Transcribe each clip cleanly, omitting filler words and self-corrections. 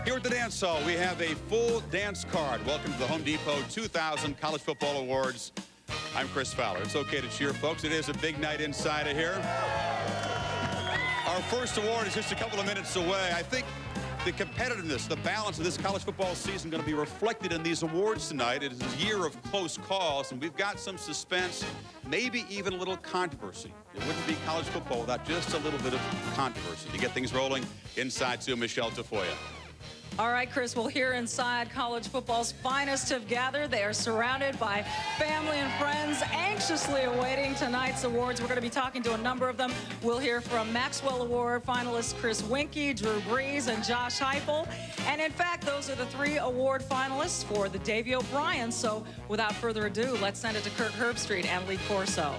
Here at the Dance Hall, we have a full dance card. Welcome to the Home Depot 2000 College Football Awards. I'm Chris Fowler. It's okay to cheer, folks. It is a big night inside of here. Our first award is just a couple of minutes away. I think the competitiveness, the balance of this college football season going to be reflected in these awards tonight. It is a year of close calls, and we've got some suspense, maybe even a little controversy. It wouldn't be college football without just a little bit of controversy. To get things rolling, inside to Michelle Tafoya. All right, Chris, well, here inside, college football's finest have gathered. They are surrounded by family and friends, anxiously awaiting tonight's awards. We're going to be talking to a number of them. We'll hear from Maxwell Award finalists Chris Weinke, Drew Brees, and Josh Heupel. And in fact, those are the 3 award finalists for the Davy O'Brien. So without further ado, let's send it to Kirk Herbstreit and Lee Corso.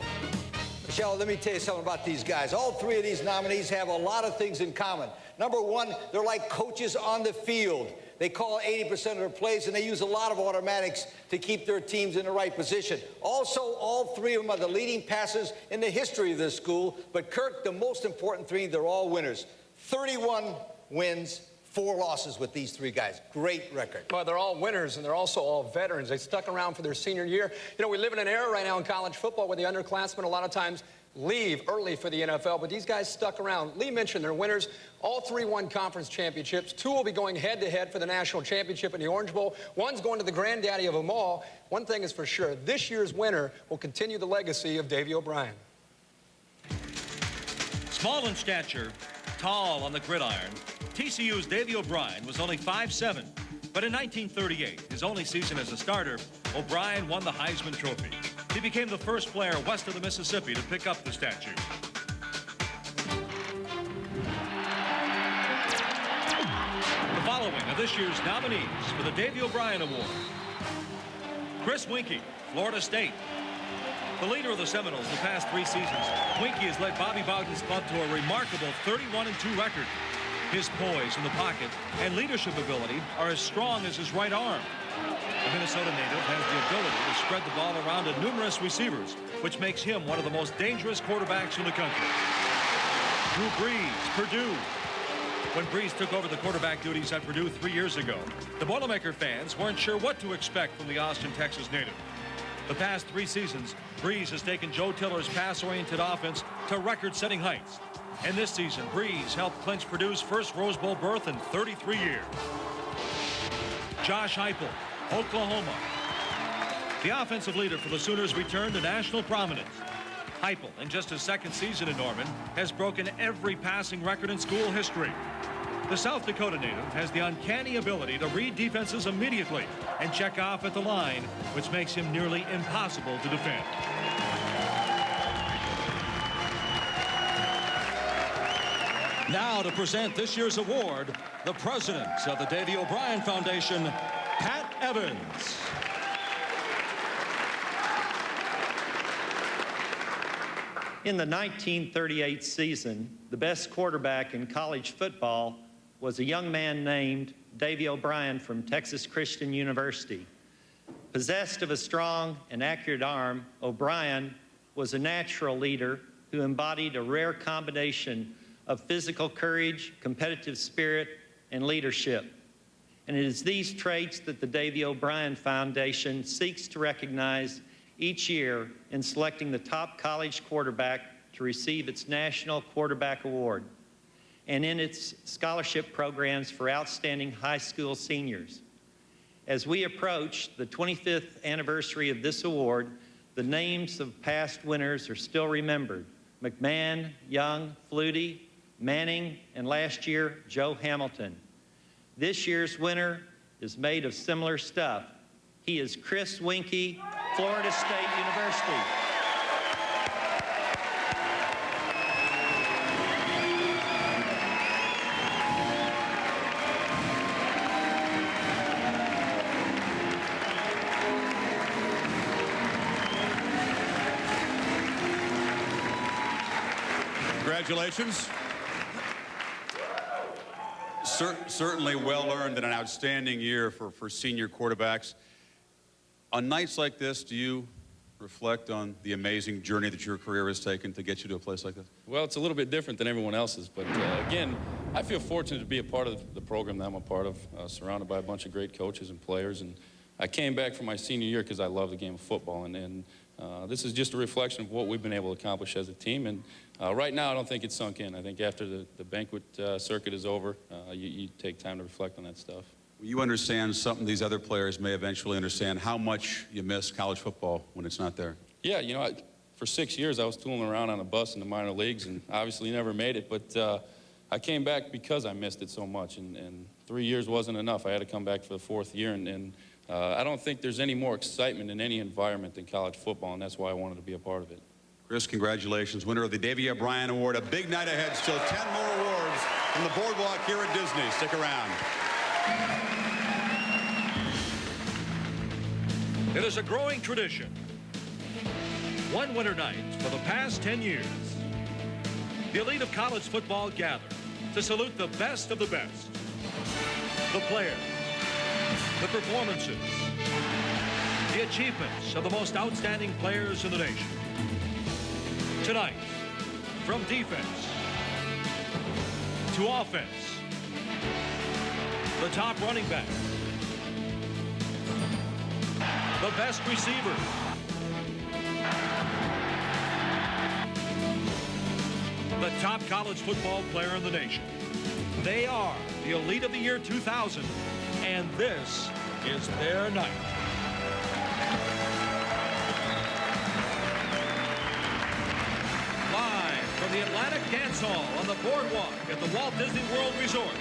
Michelle, let me tell you something about these guys. All 3 of these nominees have a lot of things in common. Number one, they're like coaches on the field. They call 80% of their plays, and they use a lot of automatics to keep their teams in the right position. Also, all 3 of them are the leading passers in the history of this school. But, Kirk, the most important 3, they're all winners. 31 wins, 4 losses with these 3 guys. Great record. Well, they're all winners, and they're also all veterans. They stuck around for their senior year. You know, we live in an era right now in college football where the underclassmen a lot of times leave early for the NFL, but these guys stuck around. Lee mentioned they're winners. All 3 won conference championships. 2 will be going head-to-head for the national championship in the Orange Bowl. One's going to the granddaddy of them all. One thing is for sure, this year's winner will continue the legacy of Davy O'Brien. Small in stature, tall on the gridiron, TCU's Davy O'Brien was only 5'7", but in 1938, his only season as a starter, O'Brien won the Heisman Trophy. He became the first player west of the Mississippi to pick up the statue. The following are this year's nominees for the Davy O'Brien Award. Chris Weinke, Florida State. The leader of the Seminoles the past 3 seasons, Weinke has led Bobby Bowden's club to a remarkable 31-2 record. His poise in the pocket and leadership ability are as strong as his right arm. The Minnesota native has the ability to spread the ball around to numerous receivers, which makes him one of the most dangerous quarterbacks in the country. Drew Brees, Purdue. When Brees took over the quarterback duties at Purdue 3 years ago, the Boilermaker fans weren't sure what to expect from the Austin, Texas native. The past 3 seasons, Brees has taken Joe Tiller's pass-oriented offense to record-setting heights. And this season, Brees helped clinch Purdue's first Rose Bowl berth in 33 years. Josh Heupel, Oklahoma. The offensive leader for the Sooners returned to national prominence. Heupel, in just his 2nd season in Norman, has broken every passing record in school history. The South Dakota native has the uncanny ability to read defenses immediately and check off at the line, which makes him nearly impossible to defend. Now to present this year's award, the president of the Davy O'Brien Foundation, Pat Evans. In the 1938 season, the best quarterback in college football was a young man named Davy O'Brien from Texas Christian University. Possessed of a strong and accurate arm, O'Brien was a natural leader who embodied a rare combination of physical courage, competitive spirit, and leadership. And it is these traits that the Davy O'Brien Foundation seeks to recognize each year in selecting the top college quarterback to receive its National Quarterback Award, and in its scholarship programs for outstanding high school seniors. As we approach the 25th anniversary of this award, the names of past winners are still remembered: McMahon, Young, Flutie, Manning, and last year, Joe Hamilton. This year's winner is made of similar stuff. He is Chris Weinke, Florida State University. Congratulations. Certainly well-earned and an outstanding year for senior quarterbacks. On nights like this, do you reflect on the amazing journey that your career has taken to get you to a place like this? Well, it's a little bit different than everyone else's, but again, I feel fortunate to be a part of the program that I'm a part of, surrounded by a bunch of great coaches and players. And I came back for my senior year because I love the game of football, and this is just a reflection of what we've been able to accomplish as a team. And right now, I don't think it's sunk in. I think after the banquet circuit is over, you take time to reflect on that stuff. You understand something these other players may eventually understand, how much you miss college football when it's not there. Yeah, you know, for 6 years, I was tooling around on a bus in the minor leagues and obviously never made it, but I came back because I missed it so much, and 3 years wasn't enough. I had to come back for the 4th year, and I don't think there's any more excitement in any environment than college football, and that's why I wanted to be a part of it. Chris, congratulations. Winner of the Davy O'Brien Award. A big night ahead. Still 10 more awards from the boardwalk here at Disney. Stick around. It is a growing tradition. One winter night for the past 10 years, the elite of college football gather to salute the best of the best. The players, the performances, the achievements of the most outstanding players in the nation. Tonight, from defense to offense, the top running back, the best receiver, the top college football player in the nation. They are the elite of the year 2000, and this is their night. Live from the Atlantic Dance Hall on the boardwalk at the Walt Disney World Resort,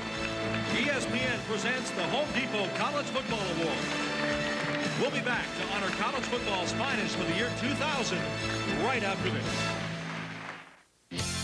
ESPN presents the Home Depot College Football Award. We'll be back to honor college football's finest for the year 2000 right after this.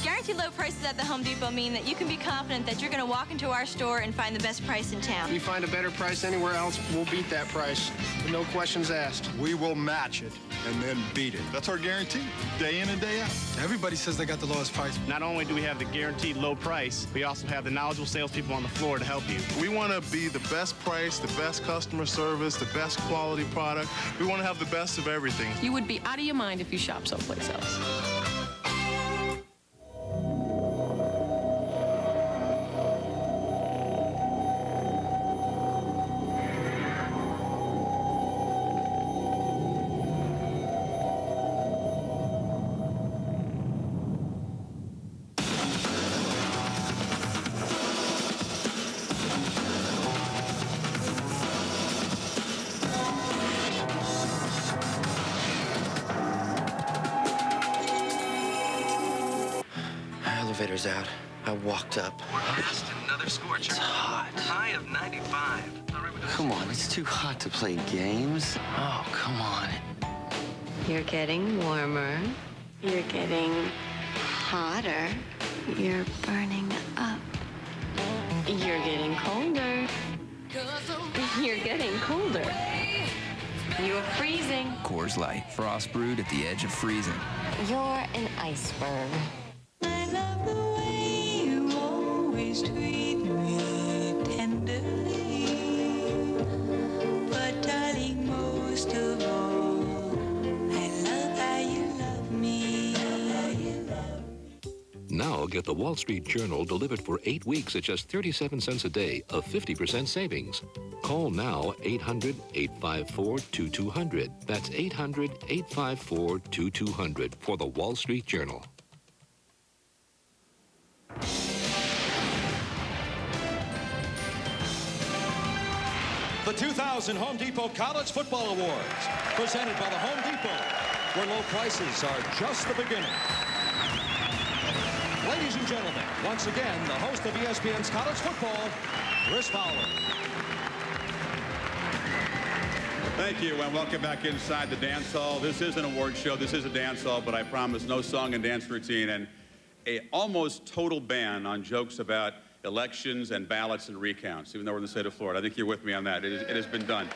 Guaranteed low prices at the Home Depot mean that you can be confident that you're going to walk into our store and find the best price in town. You find a better price anywhere else, we'll beat that price. No questions asked. We will match it and then beat it. That's our guarantee, day in and day out. Everybody says they got the lowest price. Not only do we have the guaranteed low price, we also have the knowledgeable salespeople on the floor to help you. We want to be the best price, the best customer service, the best quality product. We want to have the best of everything. You would be out of your mind if you shop someplace else. Elevator's out. I walked up. We're past another scorcher. It's hot. High of 95. Come on, it's too hot to play games. Oh, come on. You're getting warmer. You're getting hotter. You're burning up. You're getting colder. You're getting colder. You're freezing. Coors Light, frost brewed at the edge of freezing. You're an iceberg. I love the way you always treat me tenderly. But darling, most of all, I love how you love me. Now get the Wall Street Journal delivered for 8 weeks at just 37 cents a day, a 50% savings. Call now 800-854-2200. That's 800-854-2200 for the Wall Street Journal. The 2000 Home Depot College Football Awards, presented by the Home Depot, where low prices are just the beginning. Ladies and gentlemen, once again, the host of ESPN's College Football, Chris Fowler. Thank you, and welcome back inside the dance hall. This is an award show. This is a dance hall, but I promise no song and dance routine, and a almost total ban on jokes about elections and ballots and recounts, even though we're in the state of Florida. I think you're with me on that. It has been done.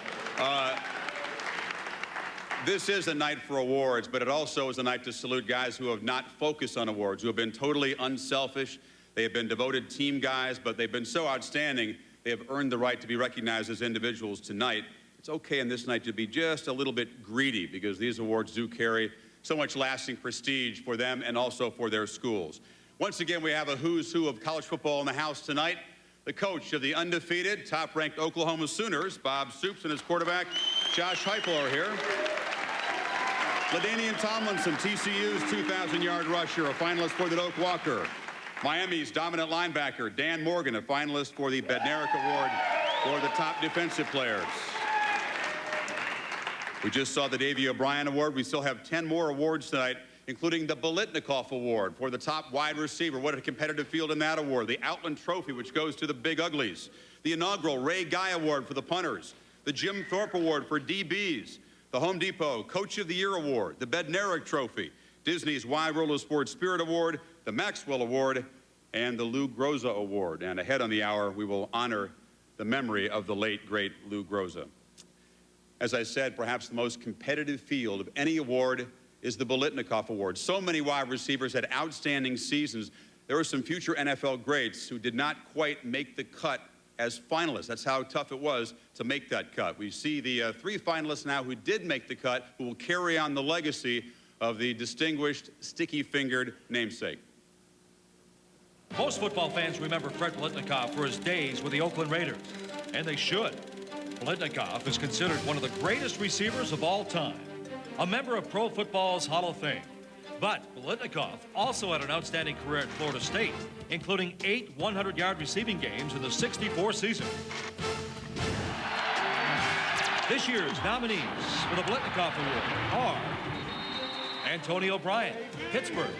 This is a night for awards, but it also is a night to salute guys who have not focused on awards, who have been totally unselfish. They have been devoted team guys, but they've been so outstanding, they have earned the right to be recognized as individuals tonight. it's okay on this night to be just a little bit greedy because these awards do carry so much lasting prestige for them and also for their schools. Once again, we have a who's who of college football in the house tonight. The coach of the undefeated, top-ranked Oklahoma Sooners, Bob Stoops, and his quarterback, Josh Heupel, are here. LaDainian Tomlinson, TCU's 2,000-yard rusher, a finalist for the Doak Walker. Miami's dominant linebacker, Dan Morgan, a finalist for the Bednarik Award for the top defensive players. We just saw the Davey O'Brien Award. We still have 10 more awards tonight, including the Biletnikoff Award for the top wide receiver. What a competitive field in that award. The Outland Trophy, which goes to the Big Uglies. The inaugural Ray Guy Award for the punters. The Jim Thorpe Award for DBs. The Home Depot Coach of the Year Award. The Bednarik Trophy. Disney's Wide World of Sports Spirit Award. The Maxwell Award. And the Lou Groza Award. And ahead on the hour, we will honor the memory of the late, great Lou Groza. As I said, perhaps the most competitive field of any award is the Biletnikoff Award. So many wide receivers had outstanding seasons. There were some future NFL greats who did not quite make the cut as finalists. That's how tough it was to make that cut. We see the 3 finalists now who did make the cut, who will carry on the legacy of the distinguished, sticky-fingered namesake. Most football fans remember Fred Biletnikoff for his days with the Oakland Raiders, and they should. Biletnikoff is considered one of the greatest receivers of all time, a member of Pro Football's Hall of Fame. But Biletnikoff also had an outstanding career at Florida State, including 8 100-yard receiving games in the '64 season. This year's nominees for the Biletnikoff Award are Antonio Bryant, Pittsburgh.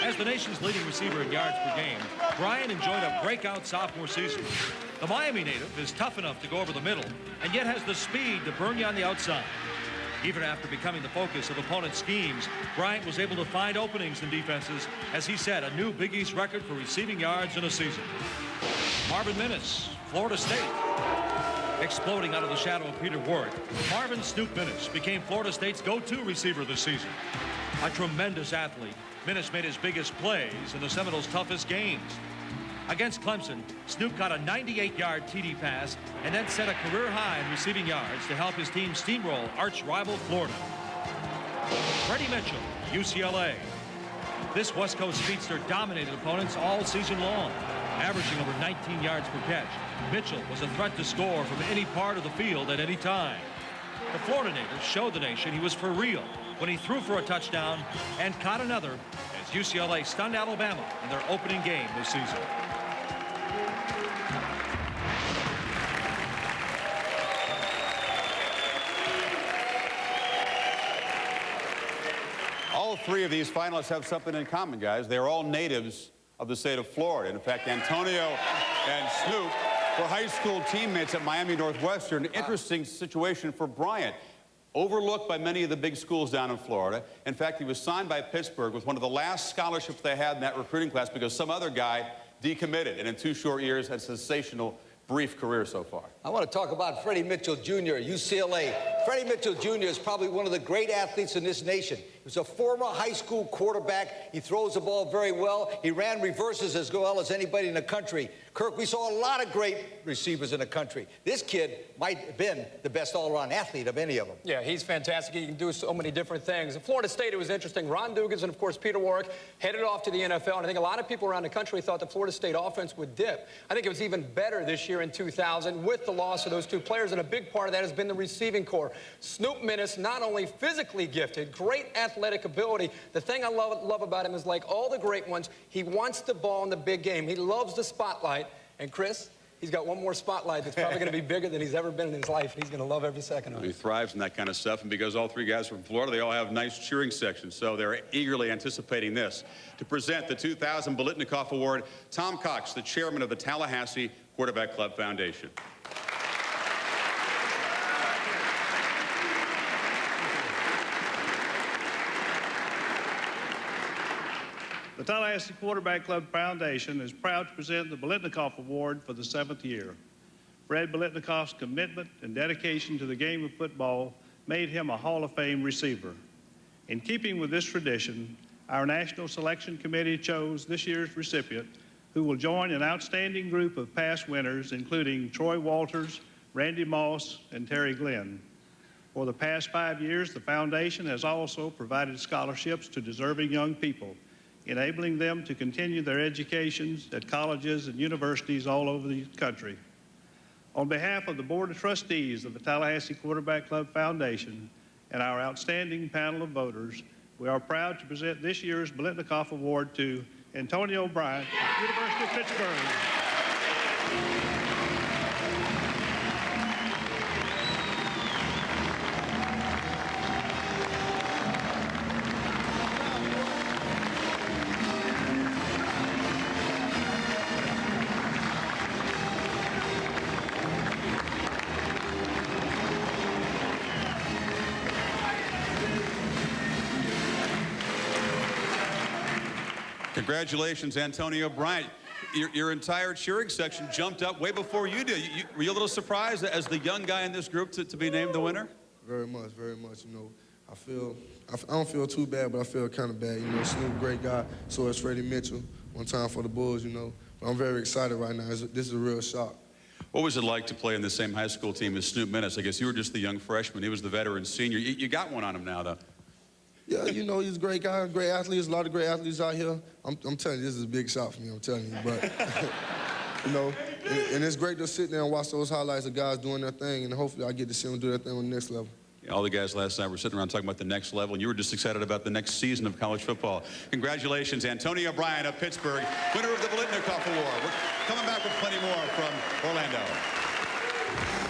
As the nation's leading receiver in yards per game, Bryant enjoyed a breakout sophomore season. The Miami native is tough enough to go over the middle and yet has the speed to burn you on the outside. Even after becoming the focus of opponent schemes, Bryant was able to find openings in defenses as he set a new Big East record for receiving yards in a season. Marvin Minnis, Florida State. Exploding out of the shadow of Peter Warrick, Marvin Snoop Minnis became Florida State's go-to receiver this season. A tremendous athlete, Minnis made his biggest plays in the Seminoles' toughest games. Against Clemson, Snoop got a 98-yard TD pass and then set a career high in receiving yards to help his team steamroll arch-rival Florida. Freddie Mitchell, UCLA. This West Coast speedster dominated opponents all season long, averaging over 19 yards per catch. Mitchell was a threat to score from any part of the field at any time. The Florida native showed the nation he was for real when he threw for a touchdown and caught another as UCLA stunned Alabama in their opening game this season. All 3 of these finalists have something in common, guys. They're all natives of the state of Florida. In fact, Antonio and Snoop were high school teammates at Miami Northwestern. Interesting situation for Bryant. Overlooked by many of the big schools down in Florida. In fact, he was signed by Pittsburgh with one of the last scholarships they had in that recruiting class because some other guy decommitted, and in 2 short years had a sensational brief career so far. I want to talk about Freddie Mitchell Jr., UCLA. Freddie Mitchell Jr. is probably one of the great athletes in this nation. He was a former high school quarterback. He throws the ball very well. He ran reverses as well as anybody in the country. Kirk, we saw a lot of great receivers in the country. This kid might have been the best all-around athlete of any of them. Yeah, he's fantastic. He can do so many different things. In Florida State, it was interesting. Ron Dugans and, of course, Peter Warrick headed off to the NFL, and I think a lot of people around the country thought the Florida State offense would dip. I think it was even better this year in 2000 with the loss of those 2 players, and a big part of that has been the receiving corps. Snoop Minnis, not only physically gifted, great athletic ability. The thing I love about him is, like all the great ones, he wants the ball in the big game. He loves the spotlight. And Chris, he's got one more spotlight that's probably going to be bigger than he's ever been in his life, and he's going to love every second of it. He thrives in that kind of stuff, and because all 3 guys are from Florida, they all have nice cheering sections, so they're eagerly anticipating this. To present the 2000 Biletnikoff Award, Tom Cox, the chairman of the Tallahassee Quarterback Club Foundation. The Tallahassee Quarterback Club Foundation is proud to present the Biletnikoff Award for the 7th year. Fred Biletnikoff's commitment and dedication to the game of football made him a Hall of Fame receiver. In keeping with this tradition, our National Selection Committee chose this year's recipient, who will join an outstanding group of past winners, including Troy Walters, Randy Moss, and Terry Glenn. For the past 5 years, the foundation has also provided scholarships to deserving young people, enabling them to continue their educations at colleges and universities all over the country. On behalf of the Board of Trustees of the Tallahassee Quarterback Club Foundation and our outstanding panel of voters, we are proud to present this year's Biletnikoff Award to Antonio Bryant of the University of Pittsburgh. Congratulations, Antonio Bryant. Your entire cheering section jumped up way before you did. Were you a little surprised as the young guy in this group to be named the winner? Very much, very much. You know, I don't feel too bad, but I feel kind of bad. You know, Snoop, great guy. So is Freddie Mitchell, one time for the Bulls, you know. But I'm very excited right now. This is a real shock. What was it like to play in the same high school team as Snoop Minnis? I guess you were just the young freshman. He was the veteran senior. You got one on him now, though. Yeah, you know, he's a great guy, great athlete. There's a lot of great athletes out here. I'm telling you, this is a big shot for me, I'm telling you. But, you know, and it's great to sit there and watch those highlights of guys doing their thing, and hopefully I get to see them do their thing on the next level. Yeah, all the guys last night were sitting around talking about the next level, and you were just excited about the next season of college football. Congratulations, Antonio Bryant of Pittsburgh, winner of the Biletnikoff Award. We're coming back with plenty more from Orlando.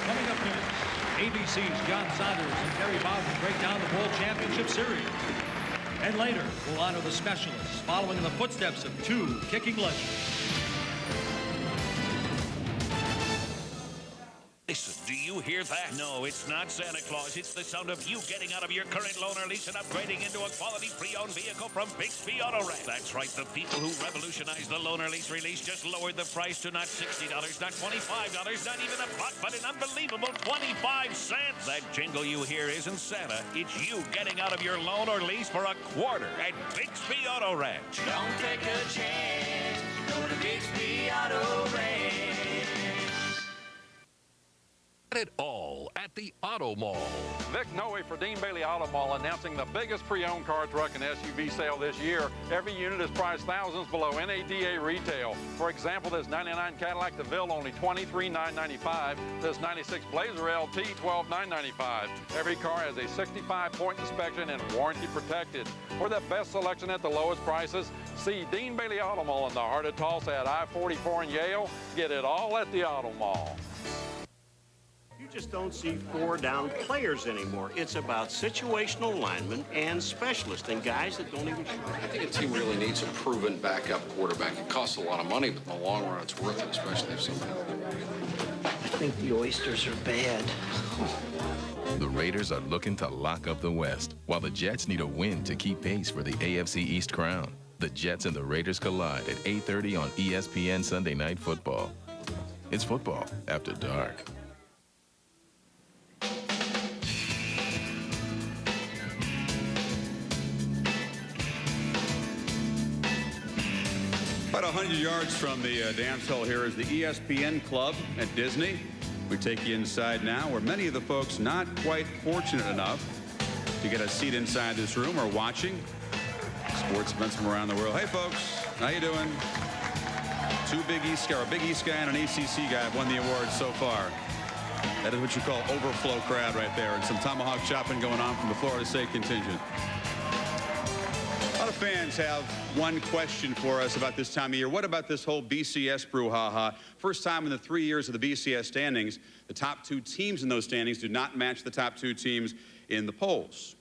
Coming up next, ABC's John Saunders and Terry Bowden break down the Bowl Championship Series. And later, we'll honor the specialists following in the footsteps of two kicking legends. Listen, do you hear that? No, it's not Santa Claus. It's the sound of you getting out of your current loan or lease and upgrading into a quality pre-owned vehicle from Bixby Auto Wreck. That's right. The people who revolutionized the loan or lease release just lowered the price to not $60, not $25, not even a buck, but an unbelievable 25 cents. That jingle you hear isn't Santa. It's you getting out of your loan or lease for a quarter at Bixby Auto Wreck. Don't take a chance. Go to Bixby Auto Wreck. Get it all at the Auto Mall. Vic Noe for Dean Bailey Auto Mall announcing the biggest pre-owned car, truck, and SUV sale this year. Every unit is priced thousands below NADA retail. For example, this 99 Cadillac DeVille only $23,995. This 96 Blazer LT $12,995. Every car has a 65-point inspection and warranty protected. For the best selection at the lowest prices, see Dean Bailey Auto Mall in the heart of Tulsa at I-44 in Yale. Get it all at the Auto Mall. You just don't see four-down players anymore. It's about situational linemen and specialists and guys that don't even shoot. I think a team really needs a proven backup quarterback. It costs a lot of money, but in the long run, it's worth it, especially if somebody... I think the oysters are bad. The Raiders are looking to lock up the West, while the Jets need a win to keep pace for the AFC East crown. The Jets and the Raiders collide at 8:30 on ESPN Sunday Night Football. It's football after dark. About 100 yards from the dance hall here is the ESPN Club at Disney. We take you inside now, where many of the folks not quite fortunate enough to get a seat inside this room are watching sports events from around the world. Hey, folks, how you doing? Two Big East guy, a Big East guy and an ACC guy have won the award so far. That is what you call overflow crowd right there, and some tomahawk chopping going on from the Florida State contingent. A lot of fans have one question for us about this time of year. What about this whole BCS brouhaha? First time in the 3 years of the BCS standings, the top two teams in those standings do not match the top two teams in the polls.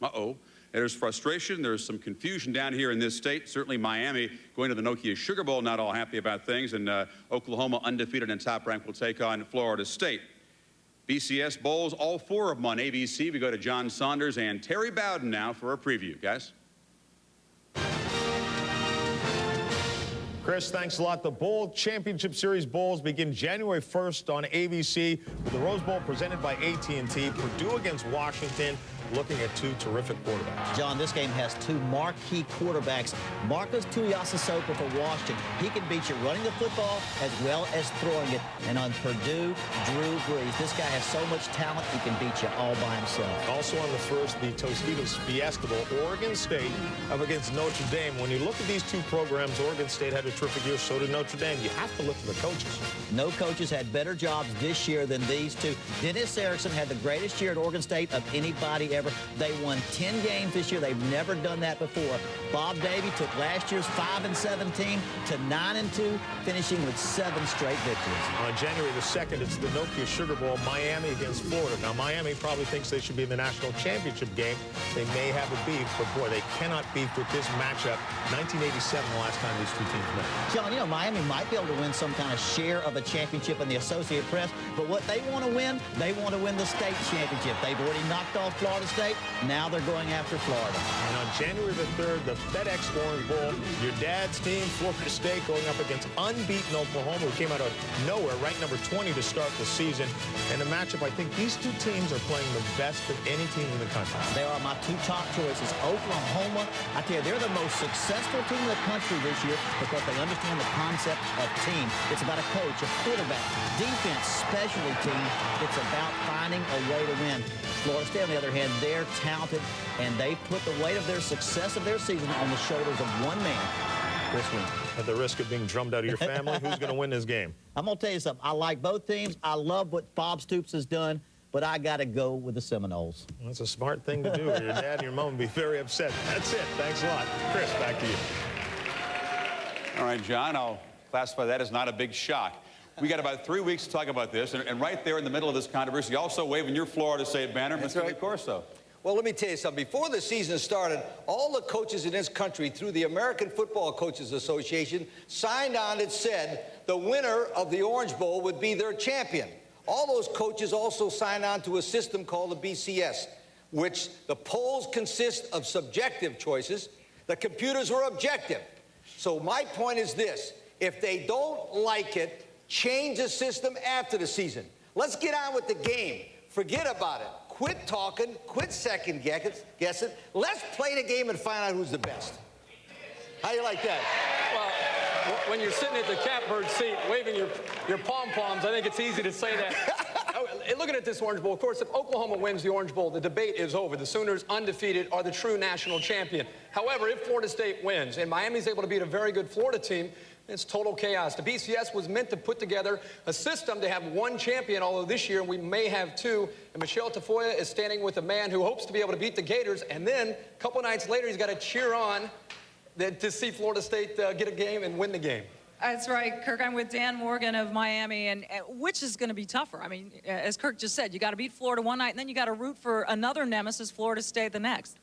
Uh-oh. There's frustration. There's some confusion down here in this state. Certainly Miami going to the Nokia Sugar Bowl, not all happy about things. And Oklahoma, undefeated and top ranked, will take on Florida State. BCS Bowls, all four of them on ABC. We go to John Saunders and Terry Bowden now for a preview. Guys? Chris, thanks a lot. The Bowl Championship Series Bowls begin January 1st on ABC with the Rose Bowl presented by AT&T. Purdue against Washington, looking at two terrific quarterbacks. John, this game has two marquee quarterbacks. Marcus Tuiasosopo for Washington. He can beat you running the football as well as throwing it. And on Purdue, Drew Brees. This guy has so much talent, he can beat you all by himself. Also on the first, the Tostitos Fiesta Bowl, Oregon State up against Notre Dame. When you look at these two programs, Oregon State had a terrific year, so did Notre Dame. You have to look at the coaches. No coaches had better jobs this year than these two. Dennis Erickson had the greatest year at Oregon State of anybody ever. They won 10 games this year. They've never done that before. Bob Davie took last year's 5-17 to 9-2, finishing with 7 straight victories. On January the 2nd, it's the Nokia Sugar Bowl, Miami against Florida. Now, Miami probably thinks they should be in the national championship game. They may have a beef, but boy, they cannot beef with this matchup. 1987, the last time these two teams met. John, you know, Miami might be able to win some kind of share of a championship in the Associated Press, but what they want to win, they want to win the state championship. They've already knocked off Florida State. Now they're going after Florida. And on January the 3rd, the FedEx Orange Bowl, your dad's team, Florida State, going up against unbeaten Oklahoma, who came out of nowhere, ranked number 20 to start the season. And a matchup, I think these two teams are playing the best of any team in the country. They are my two top choices. Oklahoma, I tell you, they're the most successful team in the country this year because they understand the concept of team. It's about a coach, a quarterback, defense, specialty team. It's about finding a way to win. Florida State, on the other hand, they're talented, and they put the weight of their success of their season on the shoulders of one man, Chris Winky. At the risk of being drummed out of your family, who's going to win this game? I'm going to tell you something. I like both teams. I love what Bob Stoops has done, but I got to go with the Seminoles. That's a smart thing to do. Your dad and your mom would be very upset. That's it. Thanks a lot. Chris, back to you. All right, John, I'll classify that as not a big shock. We got about 3 weeks to talk about this, and right there in the middle of this controversy, also waving your Florida State banner, Mr. Lee Corso. Well, let me tell you something. Before the season started, all the coaches in this country, through the American Football Coaches Association, signed on that said the winner of the Orange Bowl would be their champion. All those coaches also signed on to a system called the BCS, which the polls consist of subjective choices. The computers were objective. So my point is this. If they don't like it, change the system after the season. Let's get on with the game. Forget about it. Quit talking. Quit second guessing. Let's play the game and find out who's the best. How do you like that? Well, when you're sitting at the catbird seat waving your pom-poms, I think it's easy to say that. Looking at this Orange Bowl, of course, if Oklahoma wins the Orange Bowl, the debate is over. The Sooners, undefeated, are the true national champion. However, if Florida State wins and Miami's able to beat a very good Florida team, it's total chaos. The BCS was meant to put together a system to have one champion, although this year we may have two. And Michelle Tafoya is standing with a man who hopes to be able to beat the Gators. And then, a couple nights later, he's got to cheer on to see Florida State get a game and win the game. That's right, Kirk. I'm with Dan Morgan of Miami, and which is going to be tougher? I mean, as Kirk just said, you got to beat Florida one night, and then you got to root for another nemesis, Florida State, the next.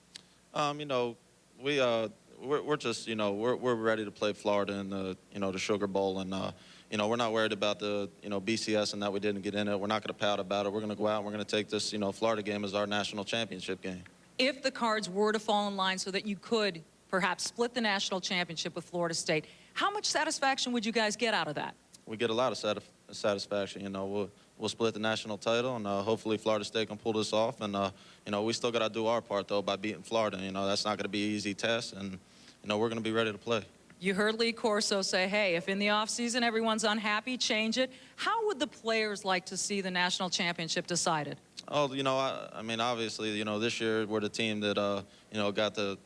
You know, we're just, you know, we're ready to play Florida in the, you know, the Sugar Bowl, and you know, we're not worried about the, you know, BCS and that we didn't get in it. We're not going to pout about it. We're going to go out and we're going to take this, you know, Florida game as our national championship game. If the cards were to fall in line so that you could perhaps split the national championship with Florida State, how much satisfaction would you guys get out of that? We get a lot of satisfaction. You know, we'll split the national title, and hopefully Florida State can pull this off. And you know, we still got to do our part though by beating Florida. You know, that's not going to be an easy test, and you know, we're going to be ready to play. You heard Lee Corso say, hey, if in the offseason everyone's unhappy, change it. How would the players like to see the national championship decided? Oh, you know, I mean, obviously, you know, this year we're the team that, you know,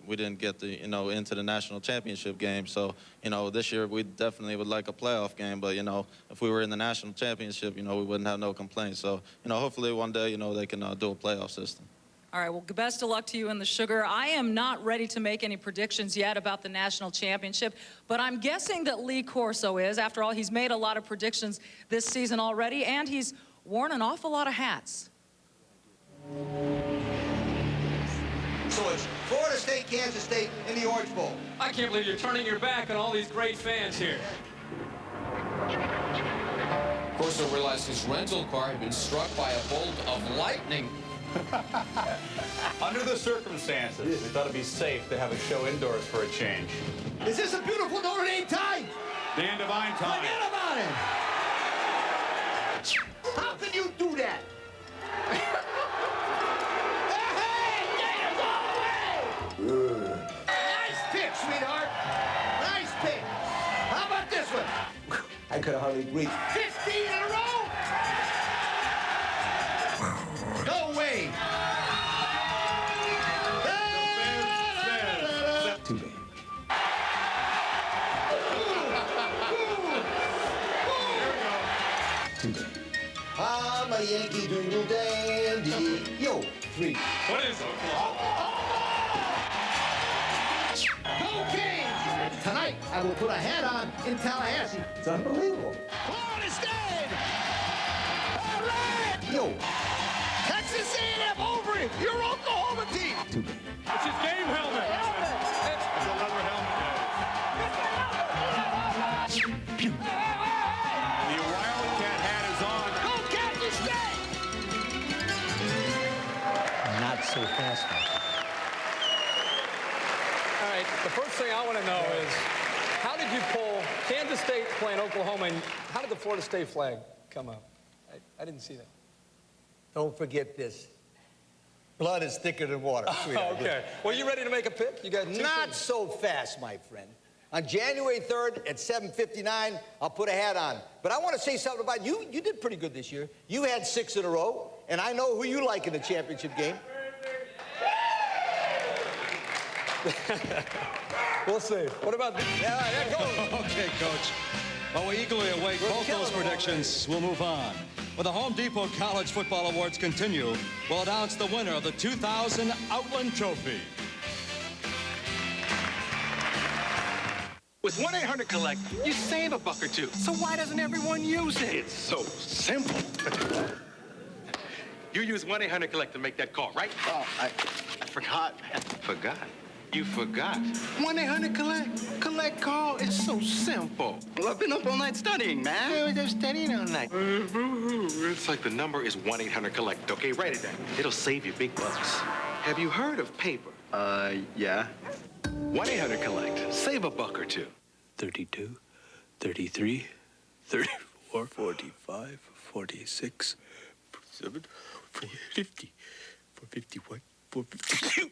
we didn't get the, you know, into the national championship game. So, you know, this year we definitely would like a playoff game. But, you know, if we were in the national championship, you know, we wouldn't have no complaints. So, you know, hopefully one day, you know, they can do a playoff system. All right, well, best of luck to you in the Sugar. I am not ready to make any predictions yet about the national championship, but I'm guessing that Lee Corso is. After all, he's made a lot of predictions this season already, and he's worn an awful lot of hats. So it's Florida State, Kansas State in the Orange Bowl. I can't believe you're turning your back on all these great fans here. Corso realized his rental car had been struck by a bolt of lightning. Under the circumstances, we thought it'd be safe to have a show indoors for a change. Is this a beautiful Notre Dame tie? Dan Devine time. Forget about it. How can you do that? Hey! breathe. 15 in a row! No way! Too bad. Too bad. I'm a Yankee Doodle dandy. Yo, 3. What is it? Go Kings! Tonight, I will put a hat on in Tallahassee. It's unbelievable. Florida State! All right! Yo. Texas A&M over it! Your Oklahoma team! Too bad. It's his game helmet! It's another helmet. The Wildcat hat is on. Go Kansas State! Not so fast. All right, the first thing I want to know is, how did you pull Kansas State playing Oklahoma, and how did the Florida State flag come up? I didn't see that. Don't forget this. Blood is thicker than water. Okay. Well, you ready to make a pick? You got two Not teams. so fast, my friend. On January 3rd at 7:59, I'll put a hat on. But I want to say something about you. You did pretty good this year. You had 6 in a row, and I know who you like in the championship game. We'll see. What about this? Yeah, go. Okay, Coach. Well, we eagerly await both those predictions. We'll move on. When the Home Depot College Football Awards continue, we'll announce the winner of the 2000 Outland Trophy. With 1-800-COLLECT, you save a buck or two. So why doesn't everyone use it? It's so simple. You use 1-800-COLLECT to make that call, right? Oh, I forgot, man. Forgot? You forgot. 1-800-COLLECT. Collect call is so simple. Well, I've been up all night studying, man. I was just studying all night. It's like the number is 1-800-COLLECT, okay? Write it down. It'll save you big bucks. Have you heard of paper? Yeah. 1-800-COLLECT. Save a buck or two. 32, 33, 34, 45, 46, 47, 50, 451, 452.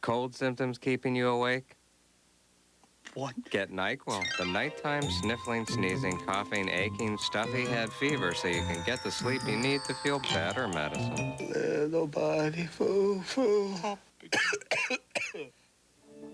Cold symptoms keeping you awake? What? Get NyQuil. The nighttime sniffling, sneezing, coughing, aching, stuffy head fever so you can get the sleep you need to feel better medicine. Nobody foo.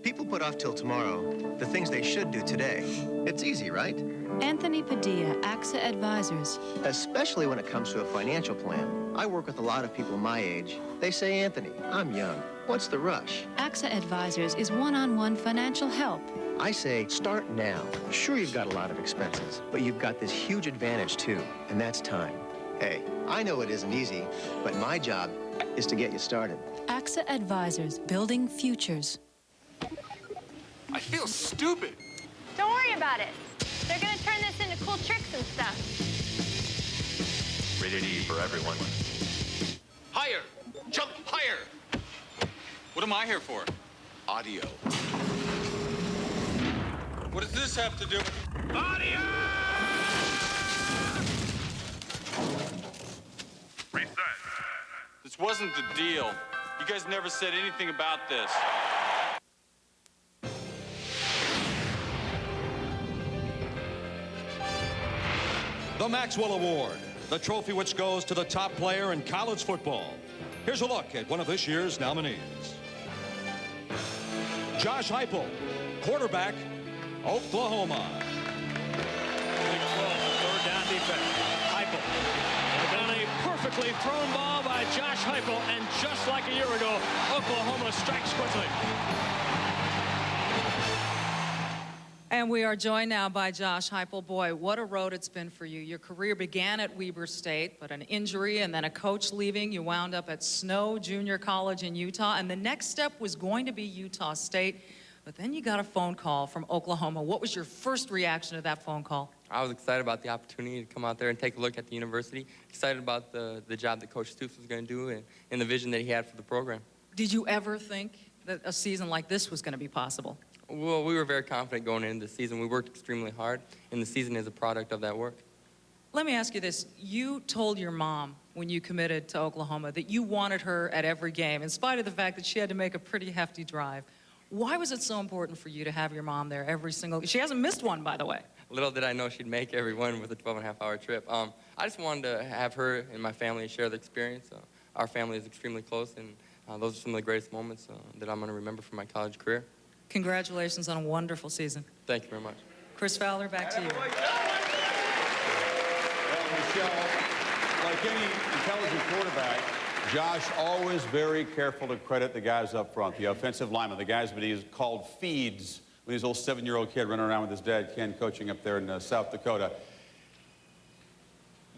People put off till tomorrow the things they should do today. It's easy, right? Anthony Padilla, AXA Advisors. Especially when it comes to a financial plan. I work with a lot of people my age. They say, Anthony, I'm young. What's the rush? AXA Advisors is one-on-one financial help. I say, start now. Sure, you've got a lot of expenses, but you've got this huge advantage, too, and that's time. Hey, I know it isn't easy, but my job is to get you started. AXA Advisors, building futures. I feel stupid. Don't worry about it. They're going to turn this into cool tricks and stuff. Rated E for everyone. Higher! Jump higher! What am I here for? Audio. What does this have to do with... Audio! Reset. This wasn't the deal. You guys never said anything about this. The Maxwell Award, the trophy which goes to the top player in college football. Here's a look at one of this year's nominees. Josh Heupel, quarterback, Oklahoma. Big 12, third down defense. Heupel. And a perfectly thrown ball by Josh Heupel, and just like a year ago, Oklahoma strikes quickly. And we are joined now by Josh Heupel. Boy, what a road it's been for you. Your career began at Weber State, but an injury and then a coach leaving, you wound up at Snow Junior College in Utah, and the next step was going to be Utah State, but then you got a phone call from Oklahoma. What was your first reaction to that phone call? I was excited about the opportunity to come out there and take a look at the university, excited about the job that Coach Stoops was going to do and the vision that he had for the program. Did you ever think that a season like this was going to be possible? Well, we were very confident going into the season. We worked extremely hard, and the season is a product of that work. Let me ask you this. You told your mom when you committed to Oklahoma that you wanted her at every game, in spite of the fact that she had to make a pretty hefty drive. Why was it so important for you to have your mom there every single... She hasn't missed one, by the way. Little did I know she'd make every one with a 12-and-a-half-hour trip. I just wanted to have her and my family share the experience. Our family is extremely close, and those are some of the greatest moments that I'm going to remember from my college career. Congratulations on a wonderful season. Thank you very much. Chris Fowler, back to you. Well, Michelle, like any intelligent quarterback, Josh always very careful to credit the guys up front, the offensive linemen, the guys that he's called feeds when he's a little 7-year-old kid running around with his dad, Ken, coaching up there in South Dakota.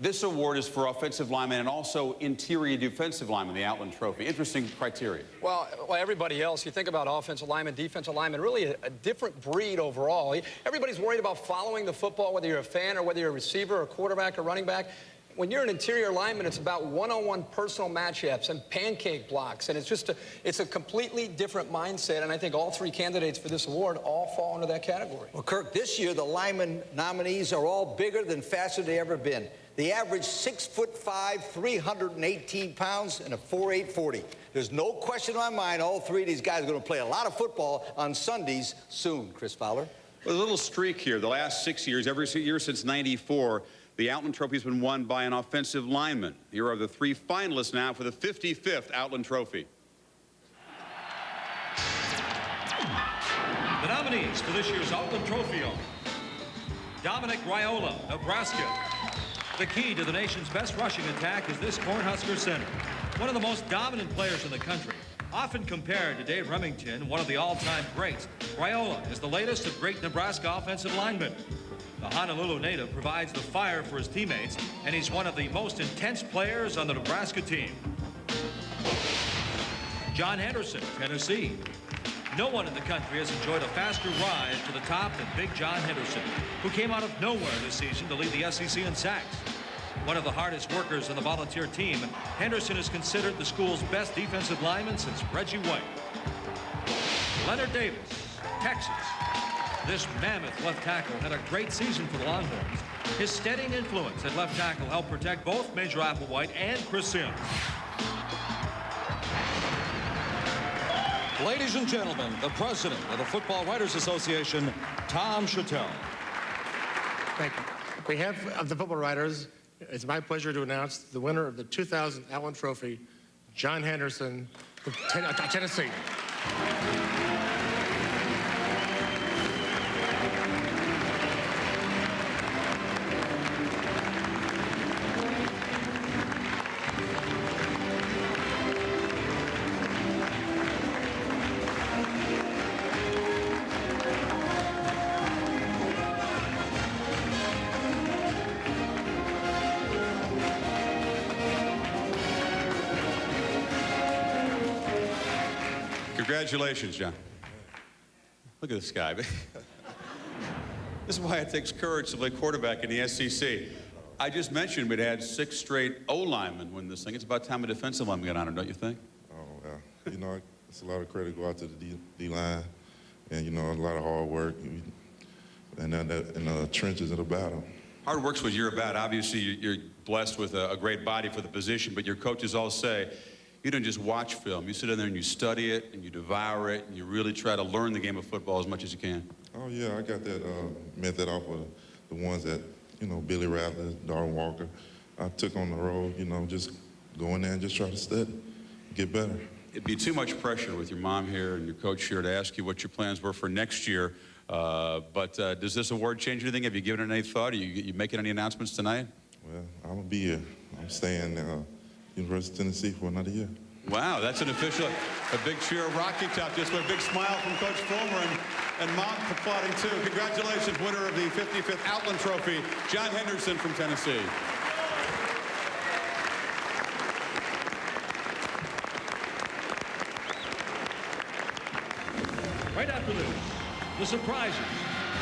This award is for offensive linemen and also interior defensive linemen, the Outland Trophy. Interesting criteria. Well, everybody else, you think about offensive linemen, defensive linemen, really a different breed overall. Everybody's worried about following the football, whether you're a fan or whether you're a receiver or quarterback or running back. When you're an interior lineman, it's about one-on-one personal matchups and pancake blocks, and it's a completely different mindset, and I think all three candidates for this award all fall into that category. Well, Kirk, this year the lineman nominees are all bigger than faster they ever been. They average 6'5", 318 pounds, and a 4.8 40. There's no question in my mind all three of these guys are going to play a lot of football on Sundays soon, Chris Fowler. Well, a little streak here. The last 6 years, every year since '94, the Outland Trophy has been won by an offensive lineman. Here are the three finalists now for the 55th Outland Trophy. The nominees for this year's Outland Trophy are Dominic Raiola, Nebraska. The key to the nation's best rushing attack is this Cornhusker center, one of the most dominant players in the country. Often compared to Dave Remington, one of the all-time greats, Raiola is the latest of great Nebraska offensive linemen. The Honolulu native provides the fire for his teammates, and he's one of the most intense players on the Nebraska team. John Henderson, Tennessee. No one in the country has enjoyed a faster rise to the top than Big John Henderson, who came out of nowhere this season to lead the SEC in sacks. One of the hardest workers on the volunteer team, Henderson is considered the school's best defensive lineman since Reggie White. Leonard Davis, Texas. This mammoth left tackle had a great season for the Longhorns. His steadying influence at left tackle helped protect both Major Applewhite and Chris Sims. Ladies and gentlemen, the president of the Football Writers Association, Tom Chattel. Thank you. On behalf of the football writers, it's my pleasure to announce the winner of the 2000 Outland Trophy, John Henderson from Tennessee. Congratulations, John. Look at this guy. This is why it takes courage to play quarterback in the SEC. I just mentioned we'd had 6 straight O-linemen win this thing. It's about time a defensive lineman got honored, don't you think? Oh, yeah. You know, it's a lot of credit go out to the D-line, and, you know, a lot of hard work, and in the trenches of the battle. Hard work's what you're about. Obviously, you're blessed with a great body for the position, but your coaches all say, you don't just watch film. You sit in there and you study it, and you devour it, and you really try to learn the game of football as much as you can. Oh, yeah, I got that method off of the ones that, you know, Billy Rattler, Darwin Walker. I took on the road, you know, just go in there and just try to study, get better. It'd be too much pressure with your mom here and your coach here to ask you what your plans were for next year. But does this award change anything? Have you given it any thought? Are you making any announcements tonight? Well, I'm going to be here. I'm staying University of Tennessee for another year. Wow, that's an official, a big cheer of Rocky Top, just with a big smile from Coach Fulmer and Mom applauding too. Congratulations, winner of the 55th Outland Trophy, John Henderson from Tennessee. Right after this, the surprises,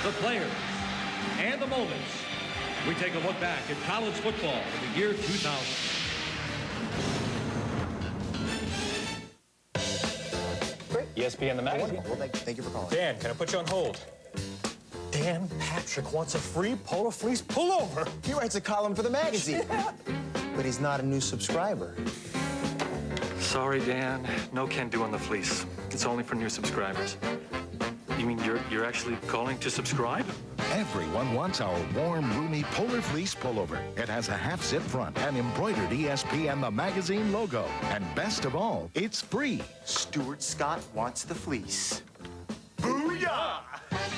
the players, and the moments. We take a look back at college football in the year 2000. ESPN the magazine. Well, thank you for calling. Dan, can I put you on hold? Dan Patrick wants a free Polo Fleece pullover. He writes a column for the magazine. But he's not a new subscriber. Sorry, Dan. No can do on the fleece. It's only for new subscribers. You mean you're actually calling to subscribe? Everyone wants our warm, roomy Polar Fleece pullover. It has a half-zip front and embroidered ESPN the magazine logo. And best of all, it's free. Stuart Scott wants the fleece. Booyah!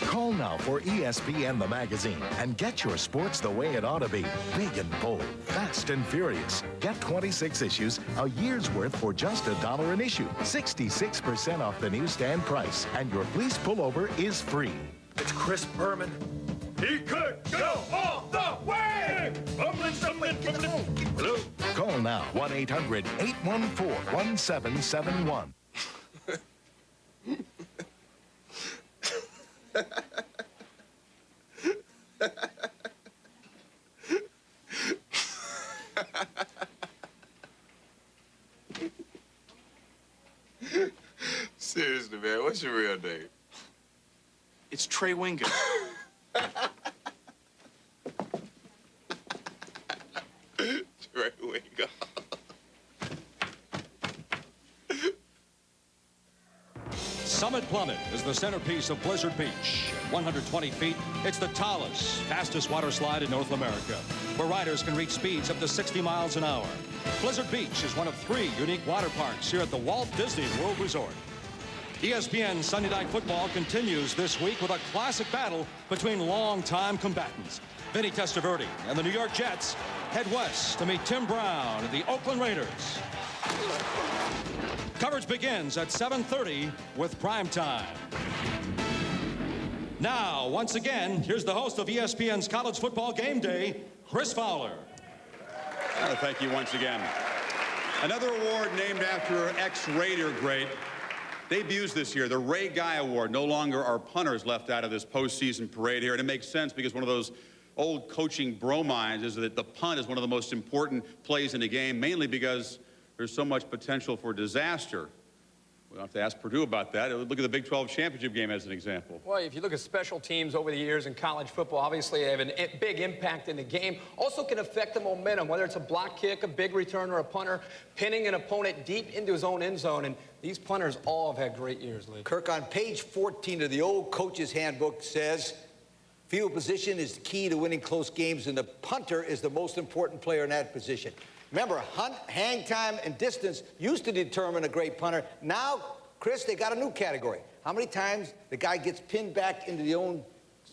Call now for ESPN the magazine and get your sports the way it ought to be. Big and bold, fast and furious. Get 26 issues, a year's worth for just $1 an issue. 66% off the newsstand price. And your fleece pullover is free. It's Chris Berman. He could go all the way! Hello? Call now, 1-800-814-1771. Seriously, man, what's your real name? It's Trey Winger. Trey Winger. Summit Plummet is the centerpiece of Blizzard Beach. At 120 feet, it's the tallest, fastest water slide in North America, where riders can reach speeds up to 60 miles an hour. Blizzard Beach is one of 3 unique water parks here at the Walt Disney World Resort. ESPN Sunday Night Football continues this week with a classic battle between longtime combatants. Vinny Testaverde and the New York Jets head west to meet Tim Brown and the Oakland Raiders. Coverage begins at 7:30 with prime time. Now, once again, here's the host of ESPN's College Football Game Day, Chris Fowler. Thank you once again. Another award named after ex-Raider great. Debuts this year, the Ray Guy Award. No longer are punters left out of this postseason parade here, and it makes sense because one of those old coaching bromines is that the punt is one of the most important plays in the game, mainly because there's so much potential for disaster. We'll have to ask Purdue about that. Look at the Big 12 championship game as an example. Well, if you look at special teams over the years in college football, obviously they have a big impact in the game. Also can affect the momentum, whether it's a block kick, a big return, or a punter, pinning an opponent deep into his own end zone. And these punters all have had great years, Lee. Kirk, on page 14 of the old coach's handbook says, field position is the key to winning close games, and the punter is the most important player in that position. Remember, hunt, hang time, and distance used to determine a great punter. Now, Chris, they got a new category. How many times the guy gets pinned back into the own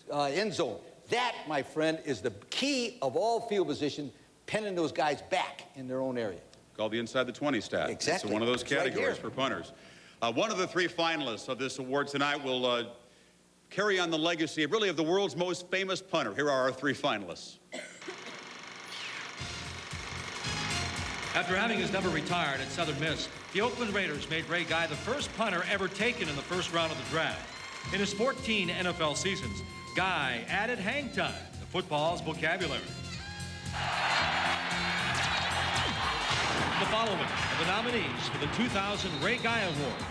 end zone? That, my friend, is the key of all field position, pinning those guys back in their own area. Called the inside the 20 stat. Exactly. It's one of those It's right categories here. for punters. One of the 3 finalists of this award tonight will carry on the legacy of the world's most famous punter. Here are our 3 finalists. After having his number retired at Southern Miss, the Oakland Raiders made Ray Guy the first punter ever taken in the first round of the draft. In his 14 NFL seasons, Guy added hang time to football's vocabulary. The following are the nominees for the 2000 Ray Guy Award.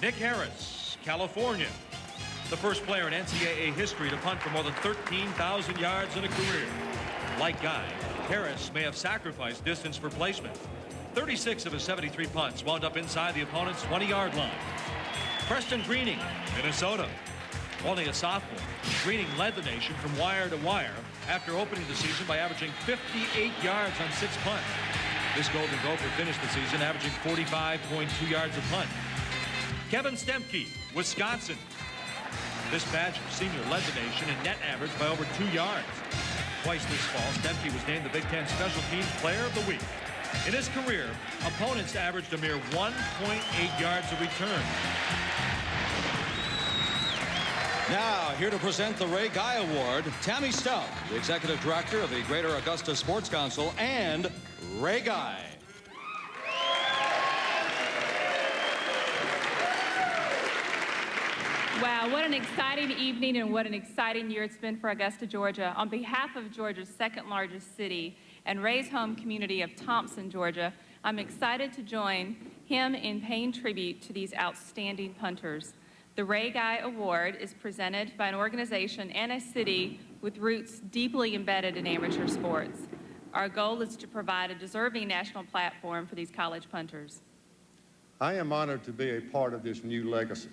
Nick Harris, California, the first player in NCAA history to punt for more than 13,000 yards in a career. Like Guy, Harris may have sacrificed distance for placement. 36 of his 73 punts wound up inside the opponent's 20-yard line. Preston Greening, Minnesota. Only a sophomore, Greening led the nation from wire to wire after opening the season by averaging 58 yards on 6 punts. This Golden Gopher finished the season averaging 45.2 yards a punt. Kevin Stemke, Wisconsin. This Badger senior led the nation in net average by over 2 yards. Twice this fall, Stemke was named the Big Ten Special Teams Player of the Week. In his career, opponents averaged a mere 1.8 yards a return. Now, here to present the Ray Guy Award, Tammy Stout, the Executive Director of the Greater Augusta Sports Council, and Ray Guy. Wow, what an exciting evening and what an exciting year it's been for Augusta, Georgia. On behalf of Georgia's second largest city and Ray's home community of Thompson, Georgia, I'm excited to join him in paying tribute to these outstanding punters. The Ray Guy Award is presented by an organization and a city with roots deeply embedded in amateur sports. Our goal is to provide a deserving national platform for these college punters. I am honored to be a part of this new legacy.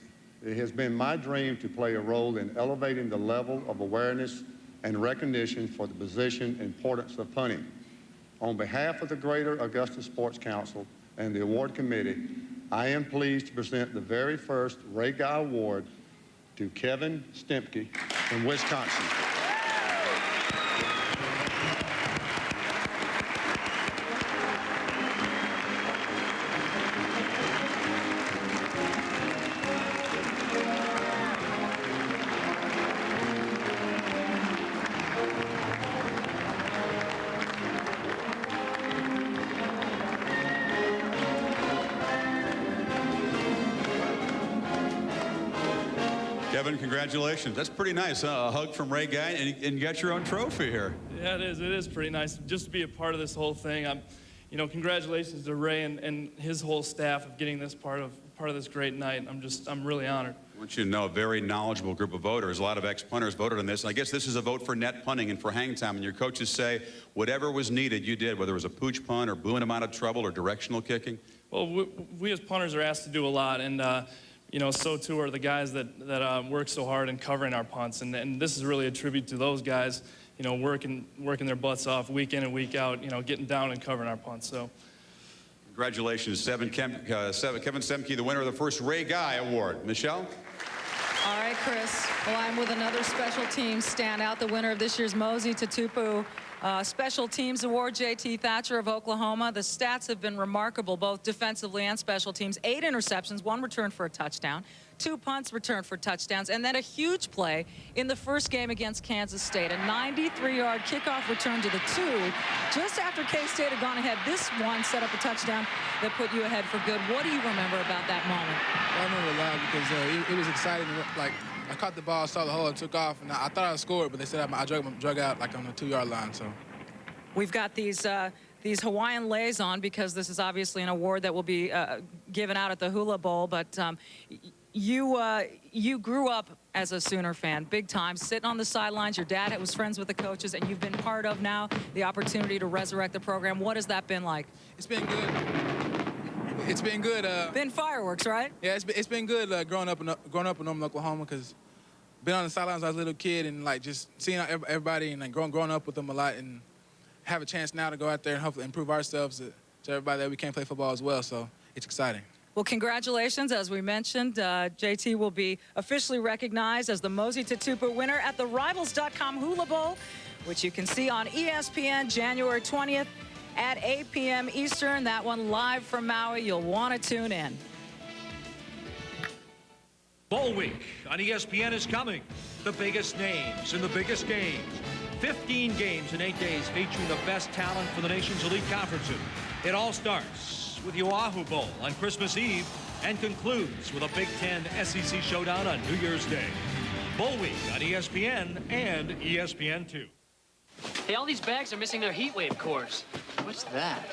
It has been my dream to play a role in elevating the level of awareness and recognition for the position and importance of punting. On behalf of the Greater Augusta Sports Council and the award committee, I am pleased to present the very first Ray Guy Award to Kevin Stemke from Wisconsin. Kevin, congratulations. That's pretty nice, huh? A hug from Ray Guy, and you got your own trophy here. Yeah, it is. It is pretty nice just to be a part of this whole thing. Congratulations to Ray and his whole staff of getting this part of this great night. I'm really honored. I want you to know, a very knowledgeable group of voters. A lot of ex-punters voted on this. And I guess this is a vote for net punting and for hang time. And your coaches say whatever was needed, you did, whether it was a pooch punt or booing them out of trouble or directional kicking. Well, we as punters are asked to do a lot, and so too are the guys that work so hard in covering our punts. And this is really a tribute to those guys, working their butts off week in and week out, getting down and covering our punts. So. Congratulations, Kevin Stemke, the winner of the first Ray Guy Award. Michelle? All right, Chris. Well, I'm with another special teams standout, the winner of this year's Mosey Tatupu Special Teams Award, J.T. Thatcher of Oklahoma. The stats have been remarkable, both defensively and special teams. 8 interceptions, 1 return for a touchdown, 2 punts returned for touchdowns, and then a huge play in the first game against Kansas State. A 93-yard kickoff return to the 2. Just after K-State had gone ahead, this one set up a touchdown that put you ahead for good. What do you remember about that moment? Well, I remember a lot because it was exciting. Like, I caught the ball, saw the hole, and took off. And I thought I scored, but they said I drug out like on the 2-yard line. So we've got these Hawaiian lays on because this is obviously an award that will be given out at the Hula Bowl. But you grew up as a Sooner fan, big time, sitting on the sidelines. Your dad was friends with the coaches, and you've been part of now the opportunity to resurrect the program. What has that been like? It's been good. It's been good. Been fireworks, right? Yeah, it's been good growing up in Norman, Oklahoma, because been on the sidelines when I was a little kid and like just seeing everybody and like growing up with them a lot, and have a chance now to go out there and hopefully improve ourselves to everybody that we can play football as well. So it's exciting. Well, congratulations. As we mentioned, JT will be officially recognized as the Mosey Tatupu winner at the Rivals.com Hula Bowl, which you can see on ESPN January 20th at 8 p.m. Eastern. That one live from Maui. You'll want to tune in. Bowl week on ESPN is coming. The biggest names in the biggest games. 15 games in 8 days featuring the best talent for the nation's elite conferences. It all starts with the Oahu Bowl on Christmas Eve and concludes with a Big Ten SEC showdown on New Year's Day. Bowl week on ESPN and ESPN2. Hey, all these bags are missing their heat wave cores. What's that?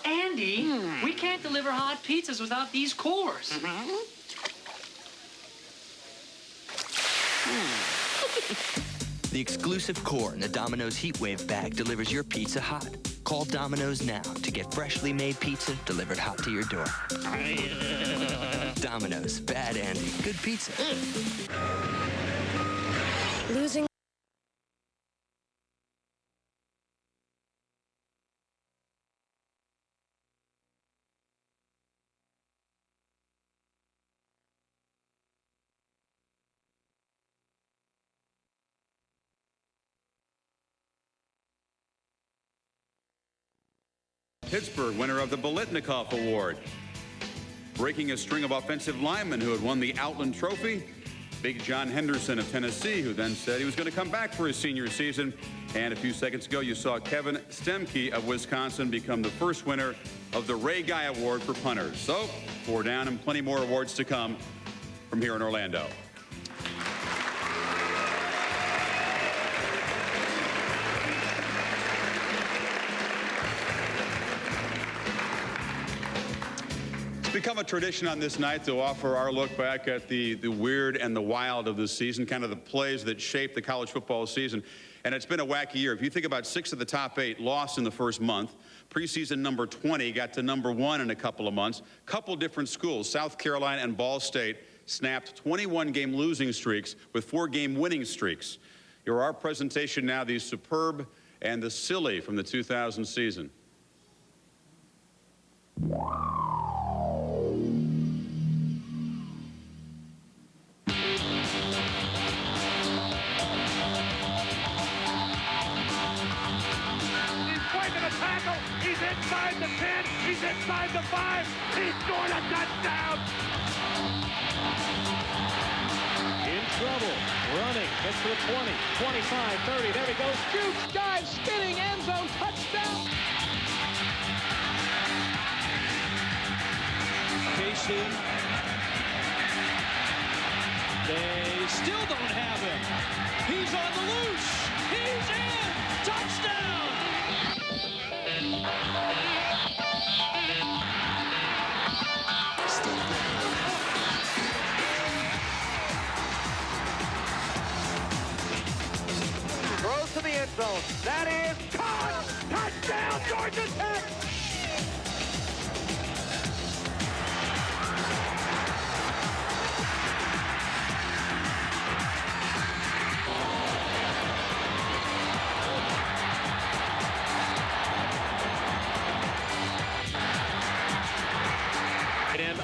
Andy, we can't deliver hot pizzas without these cores. The exclusive core in the Domino's Heatwave bag delivers your pizza hot. Call Domino's now to get freshly made pizza delivered hot to your door. Domino's, bad Andy, good pizza. Losing. Pittsburgh, winner of the Biletnikoff Award. Breaking a string of offensive linemen who had won the Outland Trophy. Big John Henderson of Tennessee, who then said he was going to come back for his senior season. And a few seconds ago, you saw Kevin Stemke of Wisconsin become the first winner of the Ray Guy Award for punters. So, 4 down and plenty more awards to come from here in Orlando. become a tradition on this night to offer our look back at the weird and the wild of this season, kind of the plays that shaped the college football season. And it's been a wacky year. If you think about 6 of the top 8 lost in the first month, preseason number 20 got to number 1 in a couple of months. Couple different schools, South Carolina and Ball State, snapped 21-game losing streaks with 4-game winning streaks. Here are our presentation now, the superb and the silly from the 2000 season. He's inside the 10. He's inside the 5. He's scored a touchdown. In trouble. Running. Gets to the 20, 25, 30. There he goes. Shoots. Dives. Spinning. End zone. Touchdown. Casey. They still don't have him. He's on the loose. He's in. Touchdown. Throws to the end zone. That is caught. Touchdown, Georgia Tech.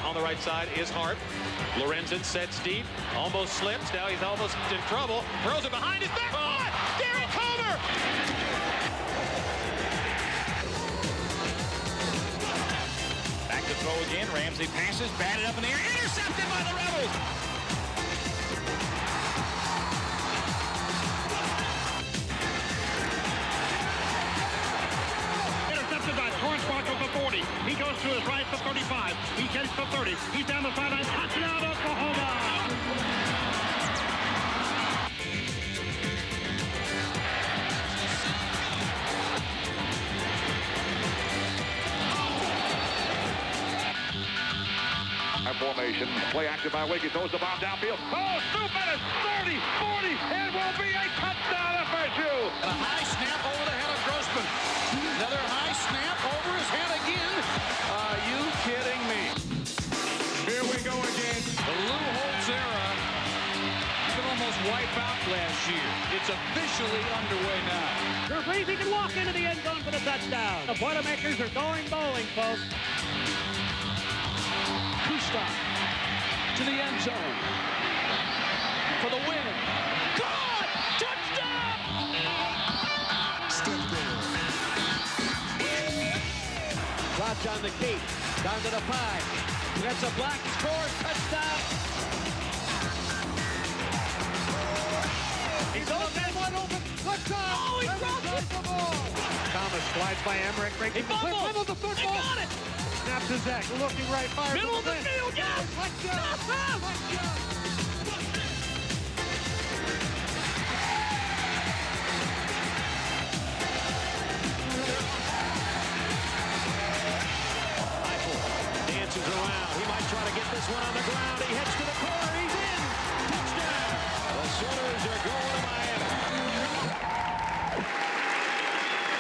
On the right side is Hart. Lorenzen sets deep, almost slips. Now he's almost in trouble. Throws it behind his back. Derek Homer! Back to throw again. Ramsey passes, batted up in the air, intercepted by the Rebels. Intercepted by Torrance Marshall for 40. He goes to his right for 35. He gets for 30. He's down the sideline. Touchdown, Oklahoma! Formation. Play action by Wiggy. Throws the bomb downfield. Oh, Stupid is 30, 40. It will be a touchdown FSU. And a high snap over the head of Grossman. Another high snap over his head again. Are you kidding me? Here we go again. The Lou Holtz era. You can almost wipe out last year. It's officially underway now. He can walk into the end zone for the touchdown. The Boilermakers are going bowling, folks. To the end zone for the win. Caught! Touchdown! Drops on the key. Down to the 5. Gets a block. Scores. Touchdown. He's open. One open. Touchdown. Oh, he dropped it. Thomas slides by Emmerich. He fumbled the football. He got it. Snap to Zach, looking right, fire. Middle of the field, yes! Eichel dances around. He might try to get this one on the ground. He heads to the corner. He's in. Touchdown. The Sooners are going to Miami.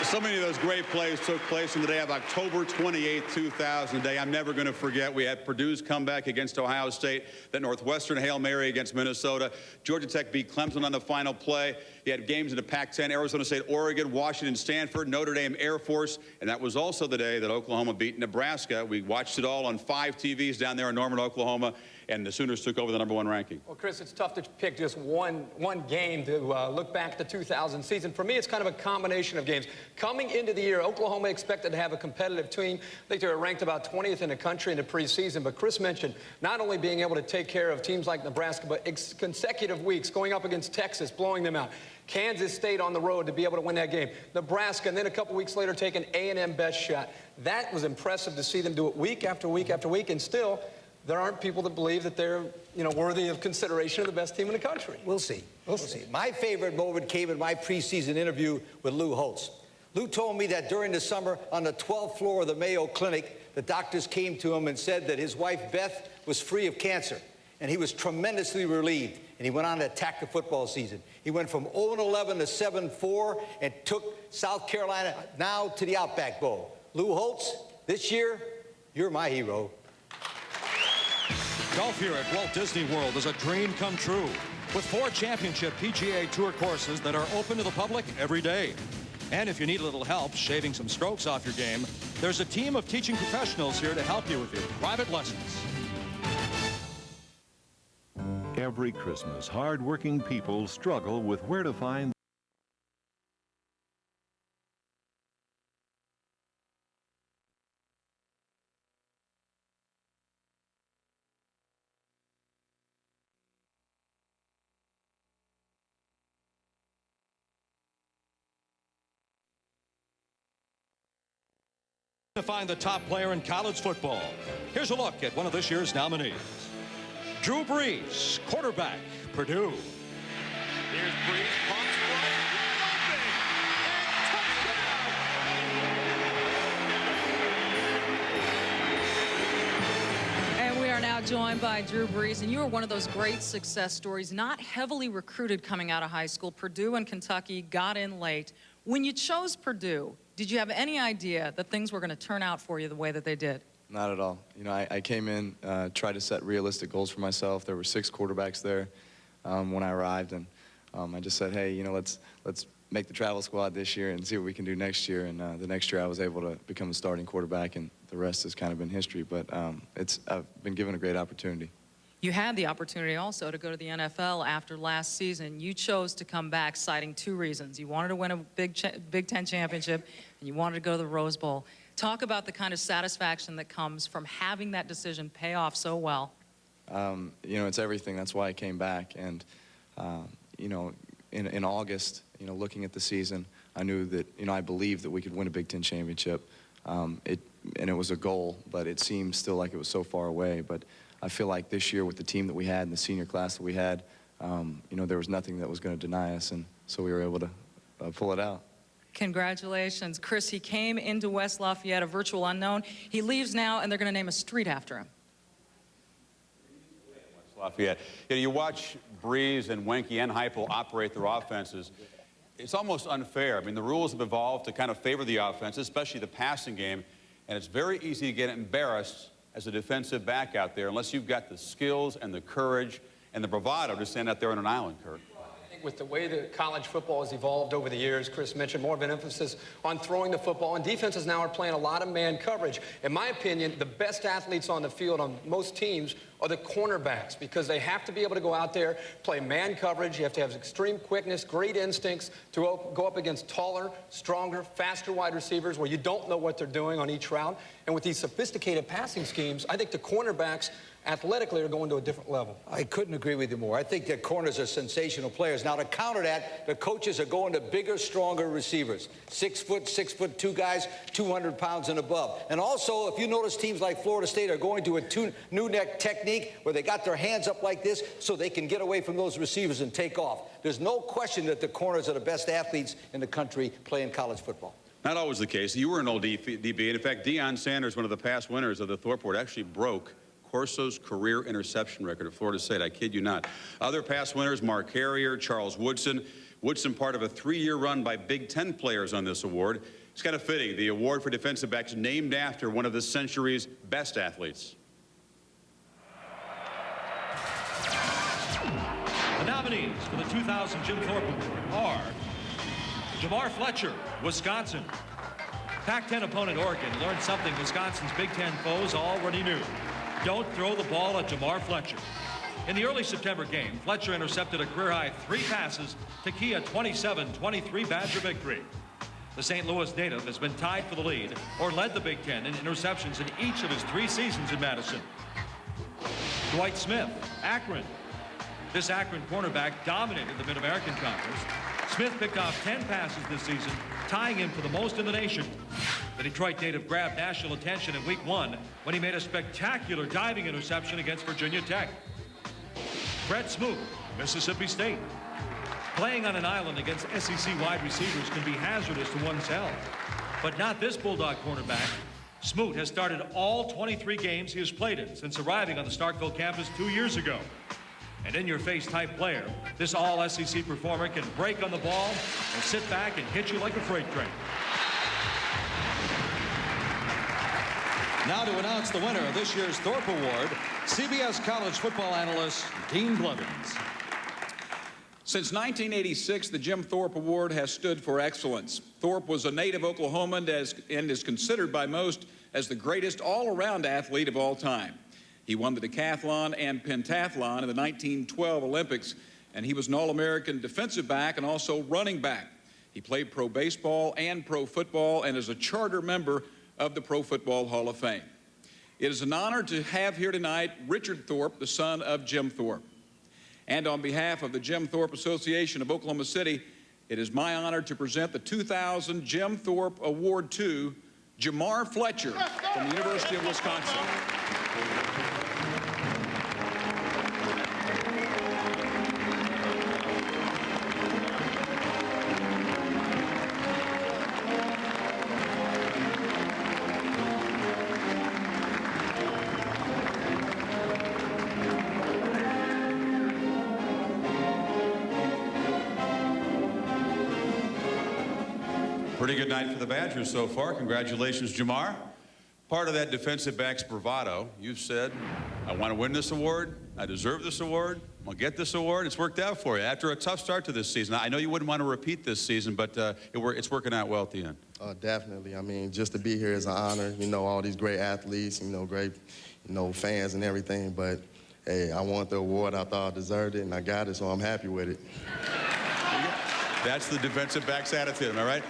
So many of those great plays took place on the day of October 28, 2000. A day I'm never going to forget. We had Purdue's comeback against Ohio State, that Northwestern Hail Mary against Minnesota. Georgia Tech beat Clemson on the final play. You had games in the Pac-10, Arizona State, Oregon, Washington, Stanford, Notre Dame, Air Force. And that was also the day that Oklahoma beat Nebraska. We watched it all on 5 TVs down there in Norman, Oklahoma. And the Sooners took over the #1 ranking. Well, Chris, it's tough to pick just one game to look back at the 2000 season. For me, it's kind of a combination of games. Coming into the year, Oklahoma expected to have a competitive team. I think they were ranked about 20th in the country in the preseason. But Chris mentioned not only being able to take care of teams like Nebraska, but consecutive weeks going up against Texas, blowing them out. Kansas State on the road to be able to win that game. Nebraska, and then a couple weeks later taking A&M best shot. That was impressive to see them do it week after week after week, and still there aren't people that believe that they're, worthy of consideration of the best team in the country. We'll see. We'll see. My favorite moment came in my preseason interview with Lou Holtz. Lou told me that during the summer on the 12th floor of the Mayo Clinic, the doctors came to him and said that his wife, Beth, was free of cancer. And he was tremendously relieved, and he went on to attack the football season. He went from 0-11 to 7-4 and took South Carolina now to the Outback Bowl. Lou Holtz, this year, you're my hero. Golf here at Walt Disney World is a dream come true, with 4 championship PGA Tour courses that are open to the public every day. And if you need a little help shaving some strokes off your game, there's a team of teaching professionals here to help you with your private lessons. Every Christmas, hard-working people struggle with where to find to find the top player in college football. Here's a look at one of this year's nominees. Drew Brees, quarterback, Purdue. Here's Brees, pumps right, And we are now joined by Drew Brees, and you are one of those great success stories, not heavily recruited coming out of high school. Purdue and Kentucky got in late. When you chose Purdue, did you have any idea that things were going to turn out for you the way that they did? Not at all. You know, I came in, tried to set realistic goals for myself. There were 6 quarterbacks there when I arrived, and I just said, hey, you know, let's make the travel squad this year and see what we can do next year. And the next year I was able to become a starting quarterback, and the rest has kind of been history. But I've been given a great opportunity. You had the opportunity also to go to the NFL after last season. You chose to come back citing 2 reasons. You wanted to win a Big Ten championship, and you wanted to go to the Rose Bowl. Talk about the kind of satisfaction that comes from having that decision pay off so well. You know, it's everything. That's why I came back. And, you know, in August, you know, looking at the season, I knew that, you know, I believed that we could win a Big Ten championship. And it was a goal, but it seemed still like it was so far away. But I feel like this year with the team that we had and the senior class that we had, you know, there was nothing that was going to deny us. And so we were able to pull it out. Congratulations. Chris, he came into West Lafayette, a virtual unknown. He leaves now, and they're going to name a street after him. West Lafayette. You know, you watch Brees and Weinke and Heupel operate their offenses. It's almost unfair. I mean, the rules have evolved to kind of favor the offense, especially the passing game, and it's very easy to get embarrassed as a defensive back out there unless you've got the skills and the courage and the bravado to stand out there on an island, Kurt. With the way that college football has evolved over the years, Chris mentioned more of an emphasis on throwing the football, and defenses now are playing a lot of man coverage. In my opinion, the best athletes on the field on most teams are the cornerbacks, because they have to be able to go out there, play man coverage. You have to have extreme quickness, great instincts to go up against taller, stronger, faster wide receivers where you don't know what they're doing on each route. And with these sophisticated passing schemes, I think the cornerbacks athletically are going to a different level. I couldn't agree with you more. I think that corners are sensational players. Now, to counter that, the coaches are going to bigger, stronger receivers. 6 foot, 6'2" guys, 200 pounds and above. And also, if you notice, teams like Florida State are going to a new neck technique where they got their hands up like this so they can get away from those receivers and take off. There's no question that the corners are the best athletes in the country playing college football. Not always the case. You were an old DB, and in fact, Deion Sanders, one of the past winners of the Thorpe Award, actually broke Corso's career interception record at Florida State. I kid you not. Other past winners, Mark Harrier, Charles Woodson. Woodson part of a 3-year run by Big Ten players on this award. It's kind of fitting. The award for defensive backs named after one of the century's best athletes. The nominees for the 2000 Jim Thorpe Award are Jamar Fletcher, Wisconsin. Pac-10 opponent Oregon learned something Wisconsin's Big Ten foes already knew. Don't throw the ball at Jamar Fletcher. In the early September game, Fletcher intercepted a career-high 3 passes to key a 27-23 Badger victory. The St. Louis native has been tied for the lead or led the Big Ten in interceptions in each of his 3 seasons in Madison. Dwight Smith, Akron. This Akron cornerback dominated the Mid-American Conference. Smith picked off 10 passes this season, tying him for the most in the nation. The Detroit native grabbed national attention in Week 1 when he made a spectacular diving interception against Virginia Tech. Brett Smoot, Mississippi State. Playing on an island against SEC wide receivers can be hazardous to one's health, but not this Bulldog cornerback. Smoot has started all 23 games he has played in since arriving on the Starkville campus 2 years ago. An in-your-face type player, this all-SEC performer can break on the ball and sit back and hit you like a freight train. Now to announce the winner of this year's Thorpe Award, CBS college football analyst Dean Blevins. Since 1986, the Jim Thorpe Award has stood for excellence. Thorpe was a native Oklahoman and is considered by most as the greatest all-around athlete of all time. He won the decathlon and pentathlon in the 1912 Olympics, and he was an All-American defensive back and also running back. He played pro baseball and pro football and is a charter member of the Pro Football Hall of Fame. It is an honor to have here tonight Richard Thorpe, the son of Jim Thorpe. And on behalf of the Jim Thorpe Association of Oklahoma City, it is my honor to present the 2000 Jim Thorpe Award to Jamar Fletcher from the University of Wisconsin. Pretty good night for the Badgers so far. Congratulations, Jamar. Part of that defensive back's bravado, you've said, I want to win this award, I deserve this award, I'm going to get this award. It's worked out for you after a tough start to this season. I know you wouldn't want to repeat this season, but it's working out well at the end. Definitely. I mean, just to be here is an honor. You know, all these great athletes, you know, great, you know, fans and everything. But, hey, I want the award. I thought I deserved it, and I got it, so I'm happy with it. That's the defensive back's attitude, am I right?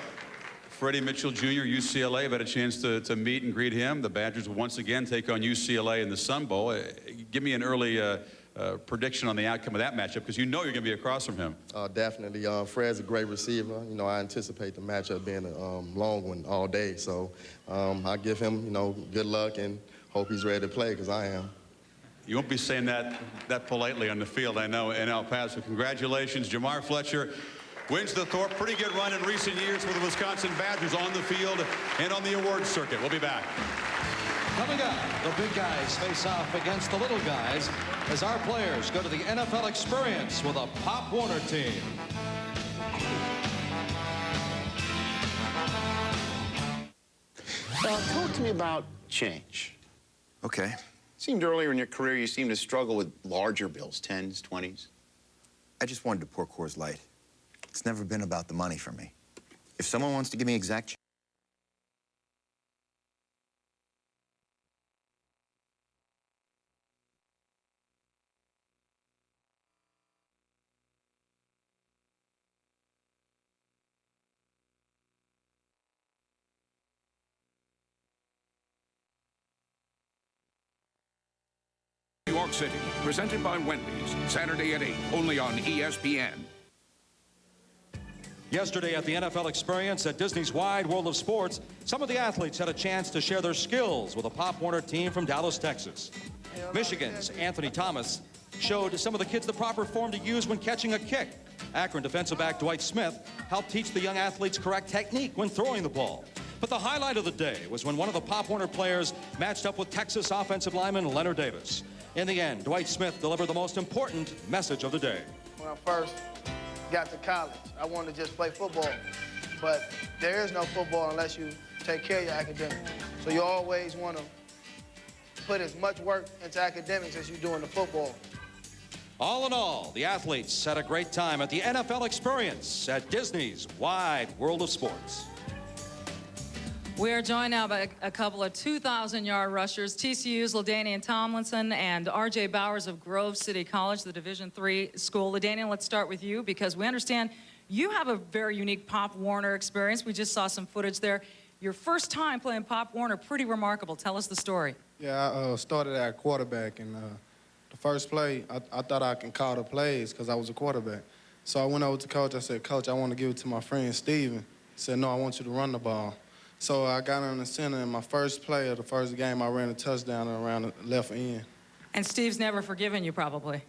Freddie Mitchell Jr., UCLA, I've had a chance to meet and greet him. The Badgers will once again take on UCLA in the Sun Bowl. Give me an early prediction on the outcome of that matchup, because you know you're going to be across from him. Definitely. Fred's a great receiver. You know, I anticipate the matchup being a long one all day. So I give him, you know, good luck and hope he's ready to play, because I am. You won't be saying that politely on the field, I know, in El Paso. Congratulations, Jamar Fletcher. Wins the Thorpe. Pretty good run in recent years for the Wisconsin Badgers on the field and on the awards circuit. We'll be back. Coming up, the big guys face off against the little guys as our players go to the NFL Experience with a Pop Warner team. Talk to me about change. Okay. Seemed earlier in your career you seemed to struggle with larger bills, 10s, 20s. I just wanted to pour Coors Light. It's never been about the money for me. If someone wants to give me exact New York City, presented by Wendy's, Saturday at 8, only on ESPN. Yesterday at the NFL Experience at Disney's Wide World of Sports, some of the athletes had a chance to share their skills with a Pop Warner team from Dallas, Texas. Michigan's Anthony Thomas showed some of the kids the proper form to use when catching a kick. Akron defensive back Dwight Smith helped teach the young athletes correct technique when throwing the ball. But the highlight of the day was when one of the Pop Warner players matched up with Texas offensive lineman Leonard Davis. In the end, Dwight Smith delivered the most important message of the day. When I first got to college, I wanted to just play football. But there is no football unless you take care of your academics. So you always want to put as much work into academics as you do in the football. All in all, the athletes had a great time at the NFL Experience at Disney's Wide World of Sports. We are joined now by a couple of 2,000-yard rushers, TCU's LaDainian Tomlinson and R.J. Bowers of Grove City College, the Division III school. LaDainian, let's start with you because we understand you have a very unique Pop Warner experience. We just saw some footage there. Your first time playing Pop Warner, pretty remarkable. Tell us the story. Yeah, I started at quarterback, and the first play, I thought I can call the plays because I was a quarterback. So I went over to Coach. I said, Coach, I want to give it to my friend Steven. He said, no, I want you to run the ball. So I got in the center, and my first play of the first game, I ran a touchdown around the left end. And Steve's never forgiven you, probably.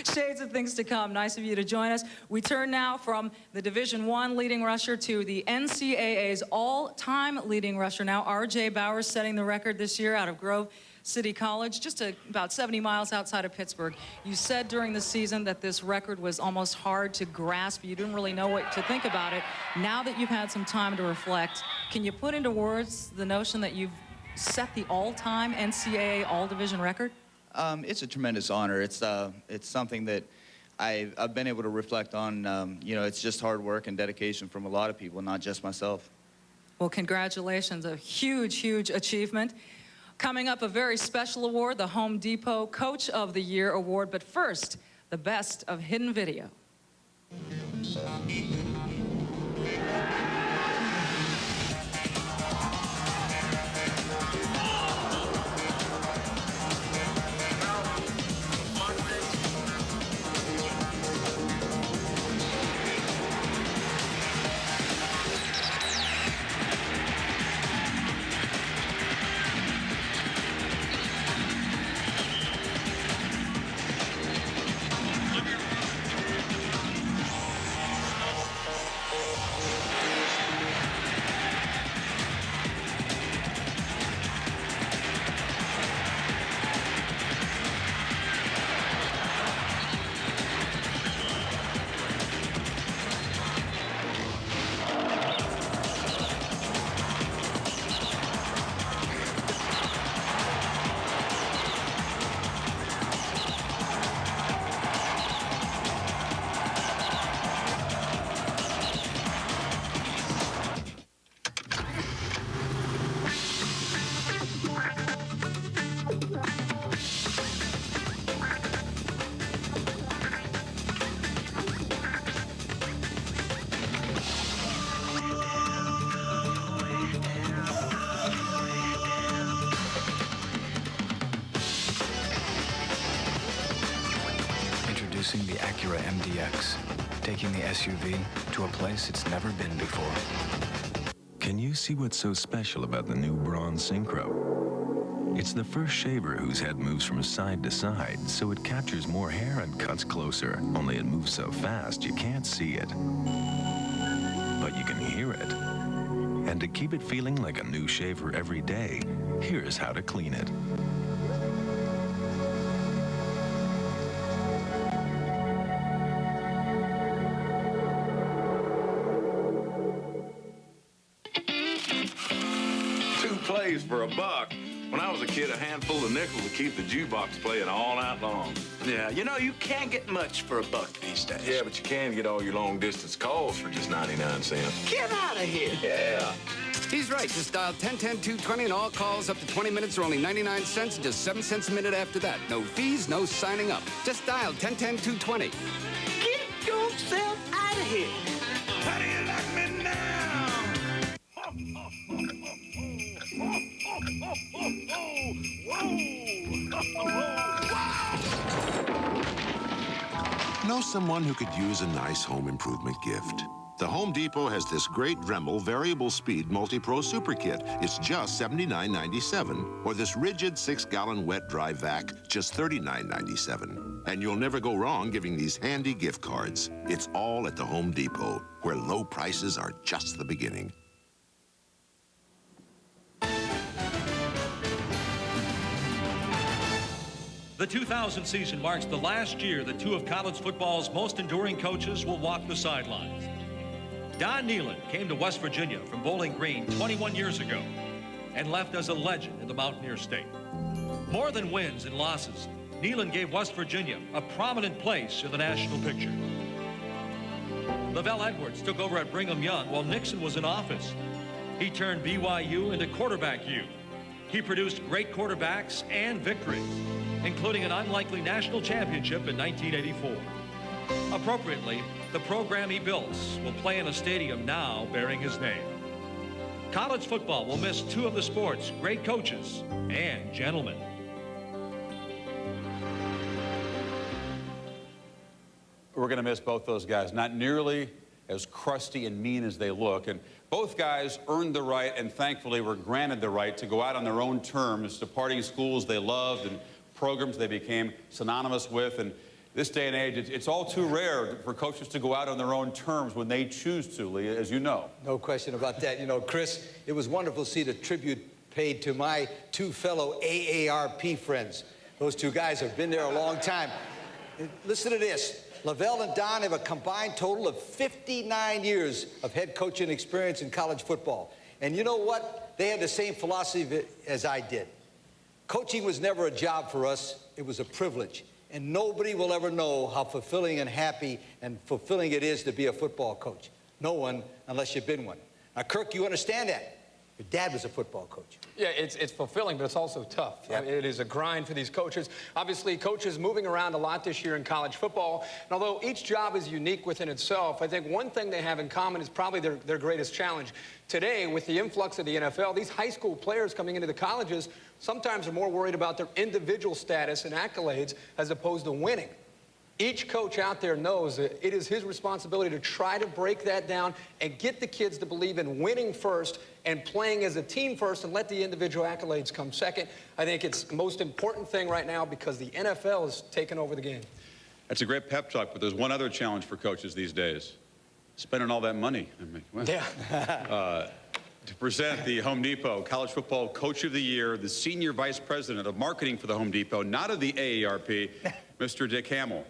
Shades of things to come. Nice of you to join us. We turn now from the Division I leading rusher to the NCAA's all-time leading rusher. Now, R.J. Bowers setting the record this year out of Grove City College, just about 70 miles outside of Pittsburgh. You said during the season that this record was almost hard to grasp. You didn't really know what to think about it. Now that you've had some time to reflect, can you put into words the notion that you've set the all-time NCAA all-division record? It's a tremendous honor. It's something that I've been able to reflect on. You know, it's just hard work and dedication from a lot of people, not just myself. Well, congratulations. A huge, huge achievement. Coming up, a very special award, the Home Depot Coach of the Year Award. But first, the best of hidden video. Introducing the Acura MDX, taking the SUV to a place it's never been before. Can you see what's so special about the new Braun Synchro? It's the first shaver whose head moves from side to side, so it captures more hair and cuts closer, only it moves so fast you can't see it. But you can hear it. And to keep it feeling like a new shaver every day, here's how to clean it. Plays for $1. When I was a kid, a handful of nickels would keep the jukebox playing all night long. Yeah, you know, you can't get much for $1 these days. Yeah, but you can get all your long-distance calls for just 99 cents. Get out of here. Yeah. He's right. Just dial 1010-220 and all calls up to 20 minutes are only 99 cents and just 7 cents a minute after that. No fees, no signing up. Just dial 1010-220. Get yourself out of here. How do you like me now? Know someone who could use a nice home improvement gift? The Home Depot has this great Dremel variable speed multi-pro super kit. It's just $79.97. Or this rigid 6-gallon wet dry vac, just $39.97. And you'll never go wrong giving these handy gift cards. It's all at the Home Depot, where low prices are just the beginning. The 2000 season marks the last year that two of college football's most enduring coaches will walk the sidelines. Don Nehlen came to West Virginia from Bowling Green 21 years ago and left as a legend in the Mountaineer State. More than wins and losses, Nehlen gave West Virginia a prominent place in the national picture. Lavelle Edwards took over at Brigham Young while Nixon was in office. He turned BYU into quarterback U. He produced great quarterbacks and victories, including an unlikely national championship in 1984. Appropriately, the program he built will play in a stadium now bearing his name. College football will miss two of the sport's great coaches and gentlemen. We're going to miss both those guys. Not nearly as crusty and mean as they look. And both guys earned the right and thankfully were granted the right to go out on their own terms, departing schools they loved and programs they became synonymous with. And This day and age, it's all too rare for coaches to go out on their own terms when they choose to, Lee, as you know. No question about that. You know, Chris, it was wonderful to see the tribute paid to my two fellow AARP friends. Those two guys have been there a long time. Listen to this. Lavelle and Don have a combined total of 59 years of head coaching experience in college football. And you know what? They had the same philosophy as I did. Coaching was never a job for us. It was a privilege. And nobody will ever know how fulfilling and happy and fulfilling it is to be a football coach. No one, unless you've been one. Now, Kirk, you understand that. Your dad was a football coach. Yeah, it's fulfilling, but it's also tough. Yep. I mean, it is a grind for these coaches. Obviously, coaches moving around a lot this year in college football. And although each job is unique within itself, I think one thing they have in common is probably their greatest challenge. Today, with the influx of the NFL, these high school players coming into the colleges sometimes are more worried about their individual status and accolades as opposed to winning. Each coach out there knows that it is his responsibility to try to break that down and get the kids to believe in winning first and playing as a team first and let the individual accolades come second. I think it's the most important thing right now because the NFL has taken over the game. That's a great pep talk, but there's one other challenge for coaches these days. Spending all that money. I mean, well, yeah. To present the Home Depot College Football Coach of the Year, the Senior Vice President of Marketing for the Home Depot, not of the AARP, Mr. Dick Hamill.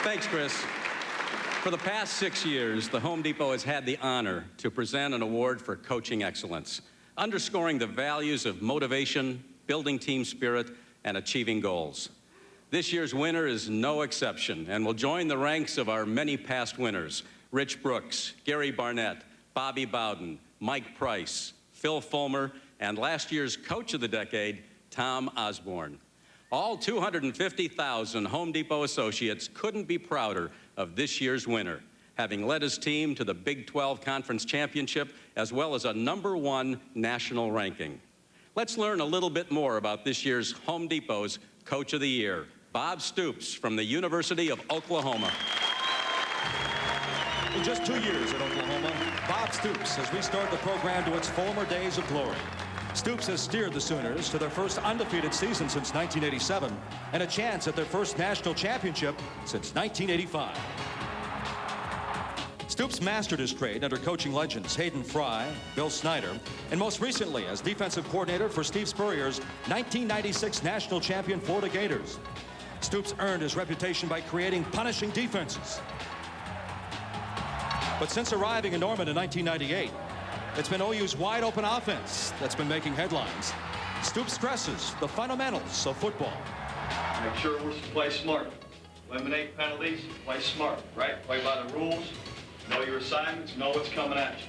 Thanks, Chris. For the past 6 years, the Home Depot has had the honor to present an award for coaching excellence, underscoring the values of motivation, building team spirit, and achieving goals. This year's winner is no exception and will join the ranks of our many past winners: Rich Brooks, Gary Barnett, Bobby Bowden, Mike Price, Phil Fulmer, and last year's Coach of the Decade, Tom Osborne. All 250,000 Home Depot associates couldn't be prouder of this year's winner, having led his team to the Big 12 Conference Championship as well as a #1 national ranking. Let's learn a little bit more about this year's Home Depot's Coach of the Year, Bob Stoops from the University of Oklahoma. In just 2 years at Oklahoma, Bob Stoops has restored the program to its former days of glory. Stoops has steered the Sooners to their first undefeated season since 1987 and a chance at their first national championship since 1985. Stoops mastered his trade under coaching legends Hayden Fry, Bill Snyder, and most recently as defensive coordinator for Steve Spurrier's 1996 national champion Florida Gators. Stoops earned his reputation by creating punishing defenses. But since arriving in Norman in 1998, it's been OU's wide-open offense that's been making headlines. Stoops stresses the fundamentals of football. Make sure we play smart. Eliminate penalties, play smart, right? Play by the rules, know your assignments, know what's coming at you.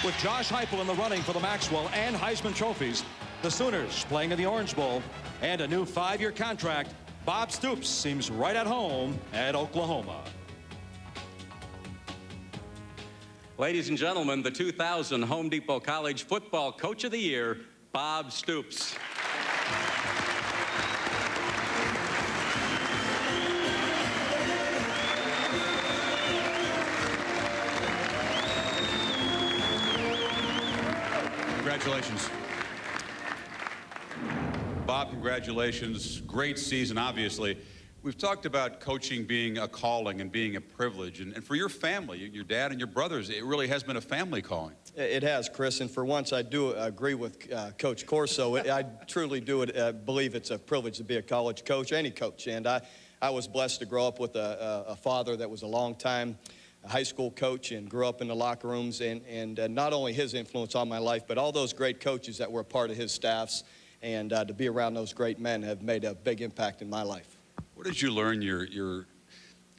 With Josh Heupel in the running for the Maxwell and Heisman trophies, the Sooners playing in the Orange Bowl, and a new 5-year contract, Bob Stoops seems right at home at Oklahoma. Ladies and gentlemen, the 2000 Home Depot College Football Coach of the Year, Bob Stoops. Congratulations. Bob, congratulations. Great season, obviously. We've talked about coaching being a calling and being a privilege. And for your family, your dad and your brothers, it really has been a family calling. It has, Chris. And for once, I do agree with Coach Corso. I truly do believe it's a privilege to be a college coach, any coach. And I was blessed to grow up with a father that was a long-time high school coach and grew up in the locker rooms. And not only his influence on my life, but all those great coaches that were a part of his staffs. And to be around those great men have made a big impact in my life. Where did you learn your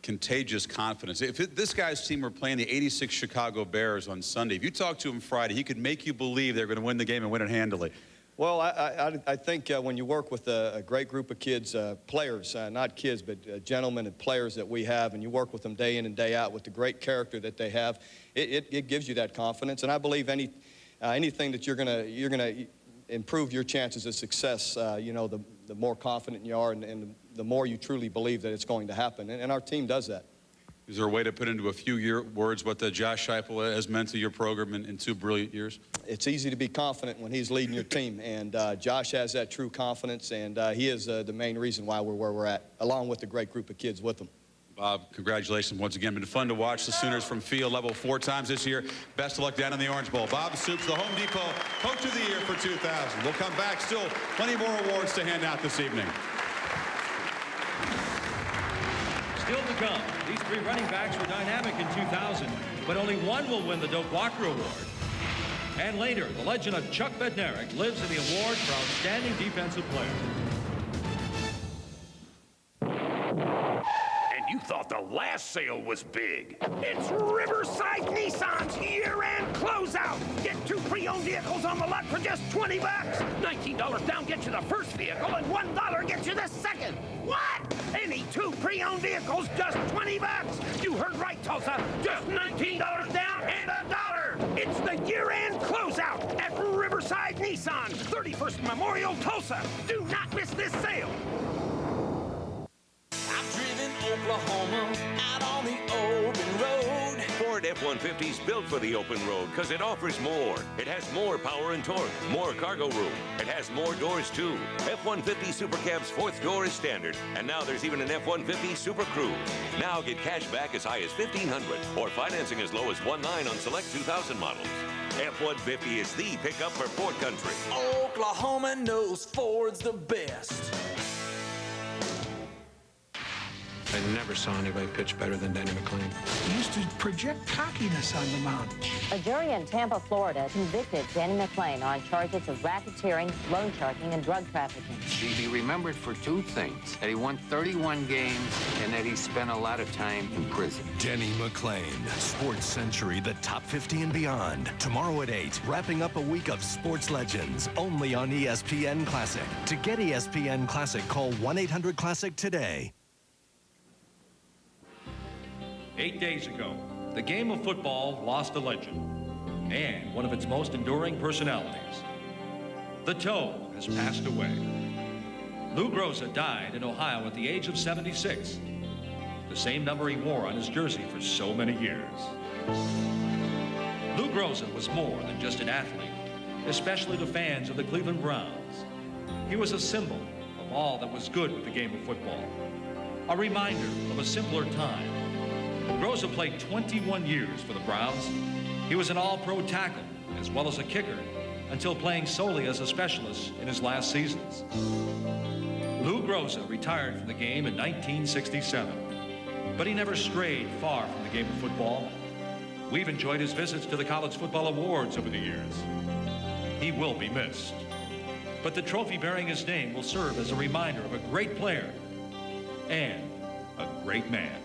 contagious confidence? If this guy's team were playing the '86 Chicago Bears on Sunday, if you talked to him Friday, he could make you believe they're going to win the game and win it handily. Well, I think when you work with a great group of kids, players, not kids, but gentlemen and players that we have, and you work with them day in and day out with the great character that they have, it gives you that confidence. And I believe anything that you're gonna improve your chances of success, you know, the more confident you are and the more you truly believe that it's going to happen. And our team does that. Is there a way to put into a few words what Josh Heupel has meant to your program in 2 brilliant years? It's easy to be confident when he's leading your team, and Josh has that true confidence, and he is the main reason why we're where we're at, along with the great group of kids with him. Bob, congratulations once again. Been fun to watch the Sooners from field level 4 times this year. Best of luck down in the Orange Bowl. Bob Stoops, the Home Depot Coach of the Year for 2000. We'll come back. Still plenty more awards to hand out this evening. Still to come, these 3 running backs were dynamic in 2000, but only one will win the Doak Walker Award. And later, the legend of Chuck Bednarik lives in the award for Outstanding Defensive Player. You thought the last sale was big. It's Riverside Nissan's year-end closeout. Get 2 pre-owned vehicles on the lot for just $20. $19 down gets you the first vehicle, and $1 gets you the second. What? Any 2 pre-owned vehicles, just $20. You heard right, Tulsa. Just $19 down and $1. It's the year-end closeout at Riverside Nissan, 31st Memorial, Tulsa. Do not miss this sale. Oklahoma, out on the open road. Ford F-150 is built for the open road because it offers more. It has more power and torque, more cargo room. It has more doors, too. F-150 Super Cab's 4th door is standard, and now there's even an F-150 Super Crew. Now get cash back as high as $1,500 or financing as low as 1.9 on select 2000 models. F-150 is the pickup for Ford country. Oklahoma knows Ford's the best. I never saw anybody pitch better than Denny McLain. He used to project cockiness on the mound. A jury in Tampa, Florida convicted Danny McLain on charges of racketeering, loan sharking, and drug trafficking. He'd be remembered for 2 things, that he won 31 games and that he spent a lot of time in prison. Denny McLain, Sports Century, the top 50 and beyond. Tomorrow at 8, wrapping up a week of sports legends, only on ESPN Classic. To get ESPN Classic, call 1-800-CLASSIC today. 8 days ago, the game of football lost a legend and one of its most enduring personalities. The Toad has passed away. Lou Groza died in Ohio at the age of 76, the same number he wore on his jersey for so many years. Lou Groza was more than just an athlete, especially to fans of the Cleveland Browns. He was a symbol of all that was good with the game of football, a reminder of a simpler time. Groza played 21 years for the Browns. He was an all-pro tackle as well as a kicker until playing solely as a specialist in his last seasons. Lou Groza retired from the game in 1967, but he never strayed far from the game of football. We've enjoyed his visits to the College Football Awards over the years. He will be missed, but the trophy bearing his name will serve as a reminder of a great player and a great man.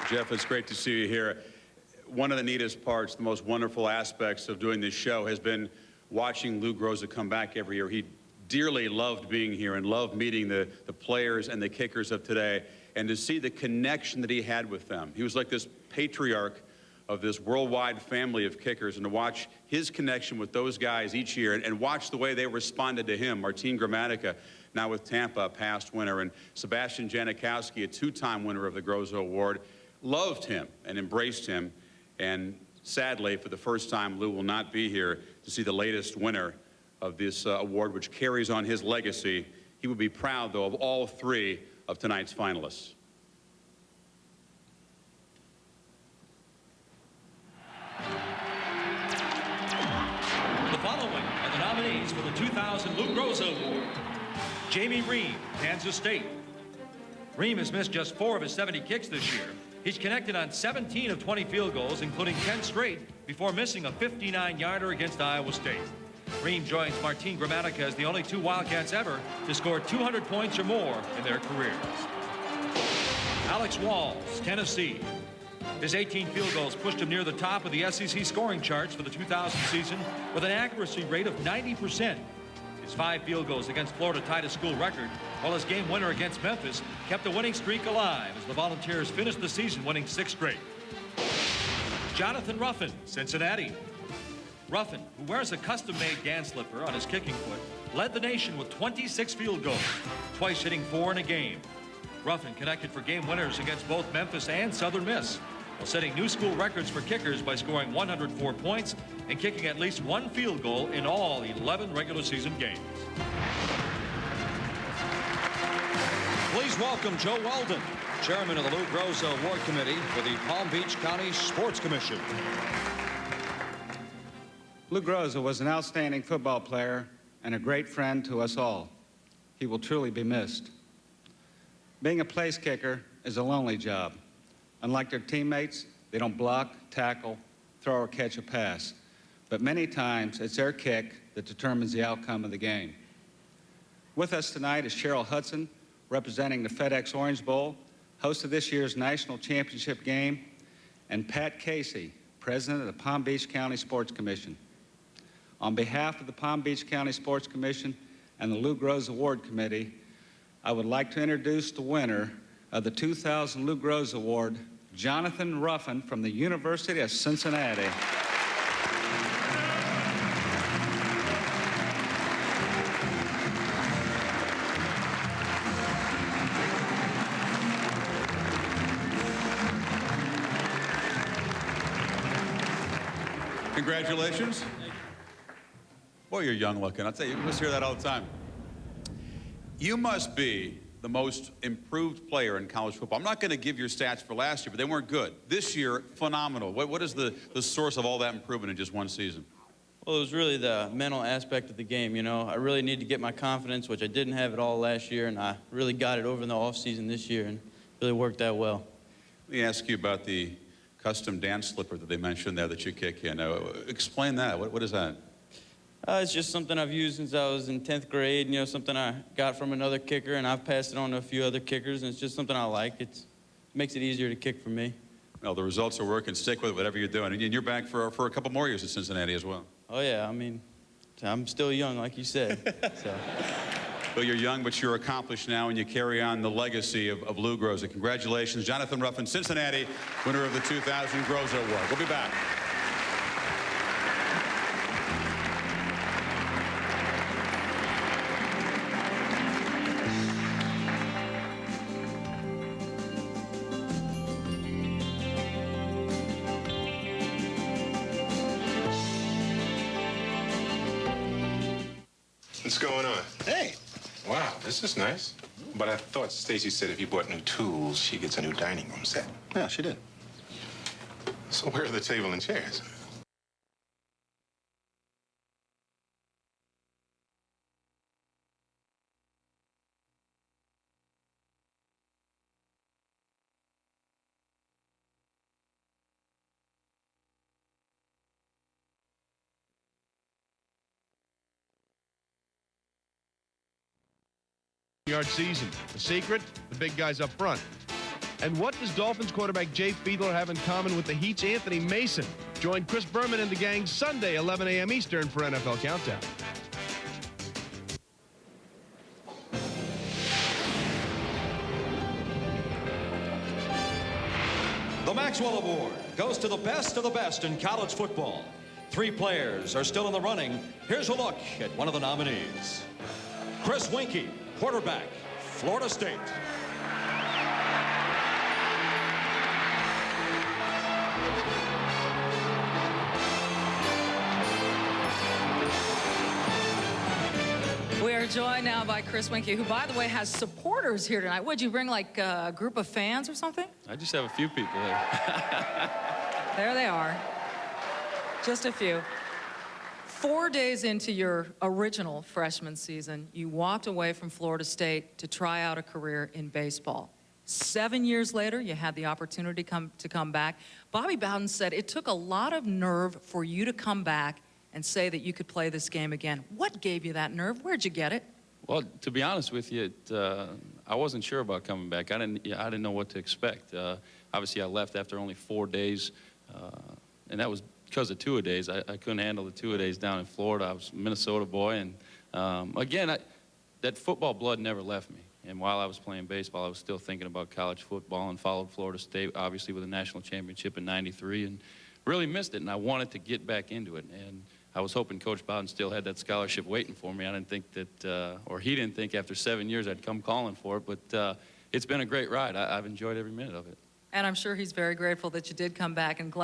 Jeff, it's great to see you here. One of the neatest parts, the most wonderful aspects of doing this show has been watching Lou Groza come back every year. He dearly loved being here and loved meeting the players and the kickers of today, and to see the connection that he had with them. He was like this patriarch of this worldwide family of kickers, and to watch his connection with those guys each year and watch the way they responded to him. Martin Gramatica, now with Tampa, a past winner, and Sebastian Janikowski, a 2-time winner of the Groza Award, loved him and embraced him. And sadly, for the first time, Lou will not be here to see the latest winner of this award, which carries on his legacy. He would be proud, though, of all 3 of tonight's finalists. The following are the nominees for the 2000 Lou Groza Award. Jamie Ream, Kansas State. Ream has missed just 4 of his 70 kicks this year. He's connected on 17 of 20 field goals, including 10 straight, before missing a 59-yarder against Iowa State. Ream joins Martin Gramatica as the only 2 Wildcats ever to score 200 points or more in their careers. Alex Walls, Tennessee. His 18 field goals pushed him near the top of the SEC scoring charts for the 2000 season with an accuracy rate of 90%. His His 5 field goals against Florida tied a school record, while his game winner against Memphis kept the winning streak alive as the Volunteers finished the season winning 6 straight. Jonathan Ruffin, Cincinnati. Ruffin, who wears a custom-made GAN slipper on his kicking foot, led the nation with 26 field goals, twice hitting 4 in a game. Ruffin connected for game winners against both Memphis and Southern Miss, while setting new school records for kickers by scoring 104 points and kicking at least 1 field goal in all 11 regular season games. Please welcome Joe Weldon, chairman of the Lou Groza Award Committee for the Palm Beach County Sports Commission. Lou Groza was an outstanding football player and a great friend to us all. He will truly be missed. Being a place kicker is a lonely job. Unlike their teammates, they don't block, tackle, throw, or catch a pass. But many times, it's their kick that determines the outcome of the game. With us tonight is Cheryl Hudson, representing the FedEx Orange Bowl, host of this year's national championship game, and Pat Casey, president of the Palm Beach County Sports Commission. On behalf of the Palm Beach County Sports Commission and the Lou Groza Award Committee, I would like to introduce the winner of the 2000 Lou Groza Award, Jonathan Ruffin from the University of Cincinnati. Congratulations. Boy, you're young looking. I'll tell you, you must hear that all the time. You must be the most improved player in college football. I'm not going to give your stats for last year, but they weren't good. This year, phenomenal. What is the source of all that improvement in just one season? Well, it was really the mental aspect of the game, you know. I really need to get my confidence, which I didn't have at all last year, and I really got it over in the offseason this year and really worked out well. Let me ask you about the custom dance slipper that they mentioned there that you kick in. Explain that. What is that? It's just something I've used since I was in 10th grade, you know, something I got from another kicker, and I've passed it on to a few other kickers, and it's just something I like. It makes it easier to kick for me. Well, the results are working. Stick with it, whatever you're doing. And you're back for a couple more years at Cincinnati as well. Oh, yeah. I mean, I'm still young, like you said. So. Well, you're young, but you're accomplished now, and you carry on the legacy of Lou Groza. Congratulations, Jonathan Ruffin, Cincinnati, winner of the 2000 Groza Award. We'll be back. What's going on? Hey. Wow, this is nice. But I thought Stacy said if you bought new tools, she gets a new dining room set. Yeah, she did. So where are the table and chairs? Yard season. The secret? The big guys up front. And what does Dolphins quarterback Jay Fiedler have in common with the Heat's Anthony Mason? Join Chris Berman and the gang Sunday, 11 a.m. Eastern for NFL Countdown. The Maxwell Award goes to the best of the best in college football. 3 players are still in the running. Here's a look at one of the nominees. Chris Winkie, quarterback, Florida State. We are joined now by Chris Winkie, who, by the way, has supporters here tonight. Would you bring, like, a group of fans or something? I just have a few people here. There they are. Just a few. 4 days into your original freshman season, you walked away from Florida State to try out a career in baseball. 7 years later, you had the opportunity to come back. Bobby Bowden said it took a lot of nerve for you to come back and say that you could play this game again. What gave you that nerve? Where'd you get it? Well, to be honest with you, I wasn't sure about coming back. I didn't know what to expect. Obviously, I left after only 4 days, and that was because of two-a-days. I couldn't handle the two-a-days down in Florida. I was a Minnesota boy, and Again, that football blood never left me. And while I was playing baseball, I was still thinking about college football and followed Florida State, obviously, with a national championship in '93, and really missed it. And I wanted to get back into it. And I was hoping Coach Bowden still had that scholarship waiting for me. I didn't think that, or he didn't think after 7 years I'd come calling for it. But it's been a great ride. I've enjoyed every minute of it. And I'm sure he's very grateful that you did come back and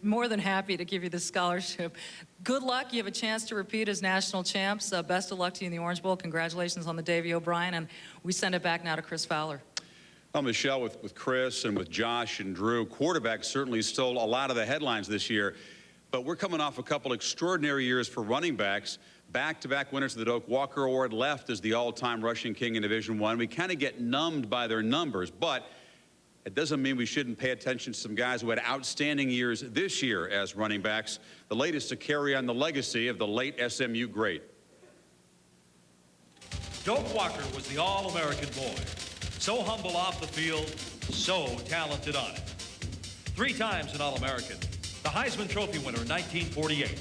more than happy to give you this scholarship. Good luck. You have a chance to repeat as national champs. Best of luck to you in the Orange Bowl. Congratulations on the Davy O'Brien. And we send it back now to Chris Fowler. Well, Michelle, with Chris and with Josh and Drew, quarterbacks certainly stole a lot of the headlines this year. But we're coming off a couple extraordinary years for running backs. Back-to-back winners of the Doak Walker Award, left as the all-time rushing king in Division I. We kind of get numbed by their numbers, but it doesn't mean we shouldn't pay attention to some guys who had outstanding years this year as running backs, the latest to carry on the legacy of the late SMU great. Doak Walker was the All-American boy. So humble off the field, so talented on it. 3 times an All-American. The Heisman Trophy winner in 1948.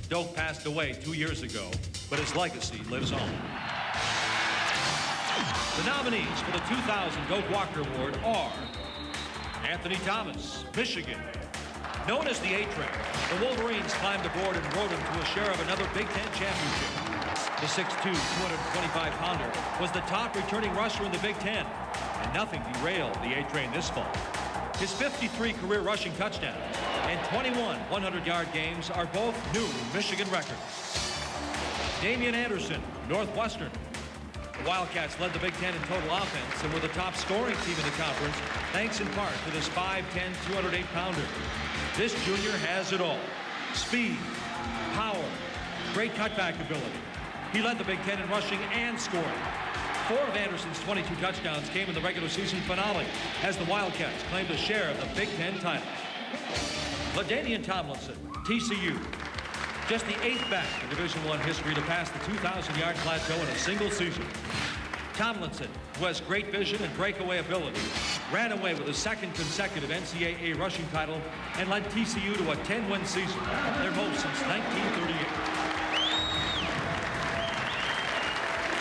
Doak passed away 2 years ago, but his legacy lives on. The nominees for the 2000 Doak Walker Award are Anthony Thomas, Michigan. Known as the A-Train, the Wolverines climbed aboard and rode him to a share of another Big Ten championship. The 6'2", 225-pounder was the top returning rusher in the Big Ten, and nothing derailed the A-Train this fall. His 53 career rushing touchdowns and 21 100-yard games are both new Michigan records. Damian Anderson, Northwestern. The Wildcats led the Big Ten in total offense and were the top scoring team in the conference, thanks in part to this 5'10", 208-pounder. This junior has it all. Speed, power, great cutback ability. He led the Big Ten in rushing and scoring. 4 of Anderson's 22 touchdowns came in the regular season finale as the Wildcats claimed a share of the Big Ten title. LaDainian Tomlinson, TCU. Just the 8th back in Division I history to pass the 2,000-yard plateau in a single season. Tomlinson, who has great vision and breakaway ability, ran away with his 2nd consecutive NCAA rushing title and led TCU to a 10-win season, their most since 1938.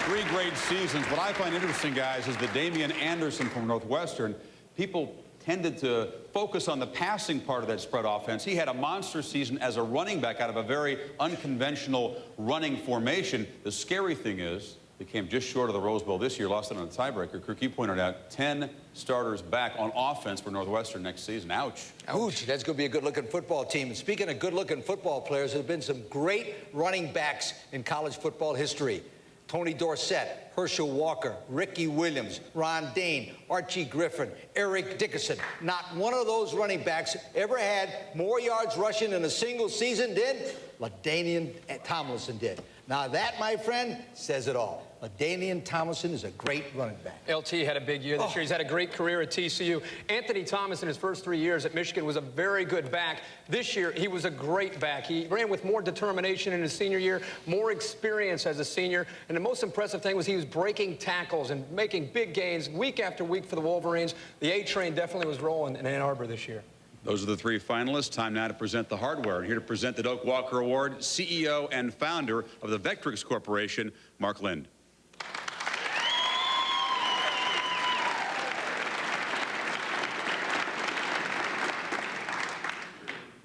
3 great seasons. What I find interesting, guys, is that Damian Anderson from Northwestern, people tended to focus on the passing part of that spread offense. He had a monster season as a running back out of a very unconventional running formation. The scary thing is, they came just short of the Rose Bowl this year, lost it on a tiebreaker. Kirk, you pointed out 10 starters back on offense for Northwestern next season. Ouch. Ouch. That's going to be a good-looking football team. And speaking of good-looking football players, there have been some great running backs in college football history. Tony Dorsett, Herschel Walker, Ricky Williams, Ron Dane, Archie Griffin, Eric Dickerson. Not one of those running backs ever had more yards rushing in a single season than LaDainian Tomlinson did. Now that, my friend, says it all. LaDainian Tomlinson is a great running back. LT had a big year this year. He's had a great career at TCU. Anthony Thomas, in his first 3 years at Michigan, was a very good back. This year, he was a great back. He ran with more determination in his senior year, more experience as a senior, and the most impressive thing was he was breaking tackles and making big gains week after week for the Wolverines. The A-Train definitely was rolling in Ann Arbor this year. Those are the 3 finalists. Time now to present the hardware. And here to present the Doak Walker Award, CEO and founder of the Vectrix Corporation, Mark Lind.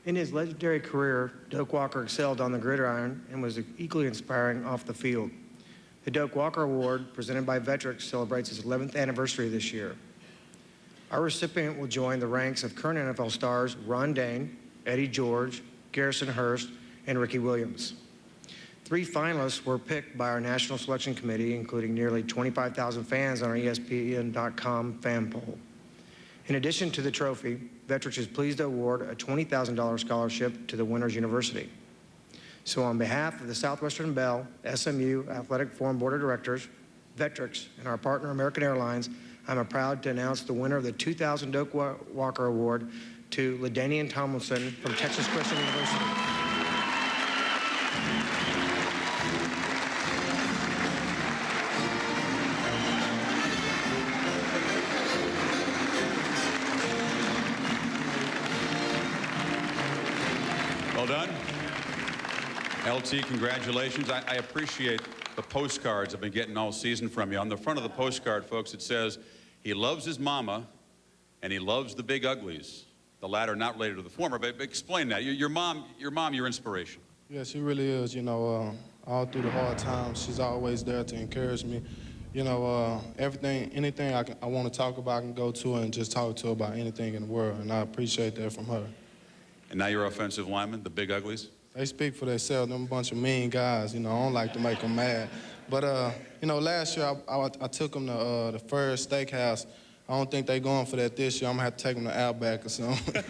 In his legendary career, Doak Walker excelled on the gridiron and was equally inspiring off the field. The Doak Walker Award, presented by Vectrix, celebrates its 11th anniversary this year. Our recipient will join the ranks of current NFL stars Ron Dane, Eddie George, Garrison Hurst, and Ricky Williams. 3 finalists were picked by our National Selection Committee, including nearly 25,000 fans on our ESPN.com fan poll. In addition to the trophy, Vectrix is pleased to award a $20,000 scholarship to the winner's university. So on behalf of the Southwestern Bell SMU Athletic Forum Board of Directors, Vectrix, and our partner American Airlines, I'm proud to announce the winner of the 2000 Doak Walker Award to LaDainian Tomlinson from Texas Christian University. Well done. LT, congratulations. I appreciate the postcards I've been getting all season from you. On the front of the postcard, folks, it says, he loves his mama and he loves the big uglies. The latter not related to the former, but explain that. Your mom, your inspiration. Yeah, she really is. You know, all through the hard times, she's always there to encourage me. You know, anything I want to talk about, I can go to her and just talk to her about anything in the world, and I appreciate that from her. And now your offensive linemen, the big uglies? They speak for themselves. Them a bunch of mean guys. You know, I don't like to make them mad. But, you know, last year I took them to the First Steakhouse. I don't think they're going for that this year. I'm going to have to take them to Outback or something.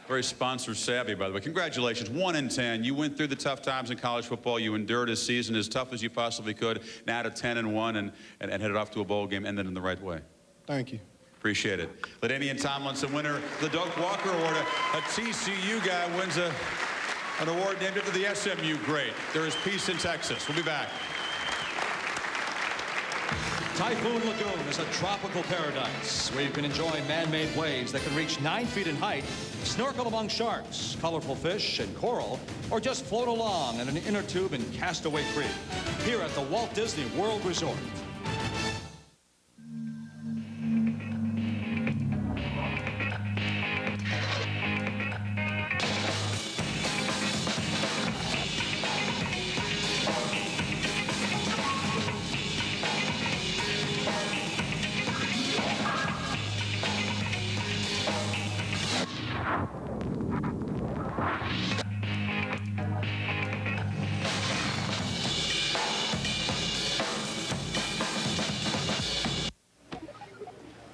Very sponsor savvy, by the way. Congratulations, 1-10. You went through the tough times in college football. You endured a season as tough as you possibly could. Now to 10-1 and headed off to a bowl game, ended in the right way. Thank you. Appreciate it. LaDainian Tomlinson, winner of the Doak Walker Award. A TCU guy wins an award named after the SMU great. There is peace in Texas. We'll be back. Typhoon Lagoon is a tropical paradise where you can enjoy man-made waves that can reach 9 feet in height, snorkel among sharks, colorful fish, and coral, or just float along in an inner tube in Castaway Creek, here at the Walt Disney World Resort.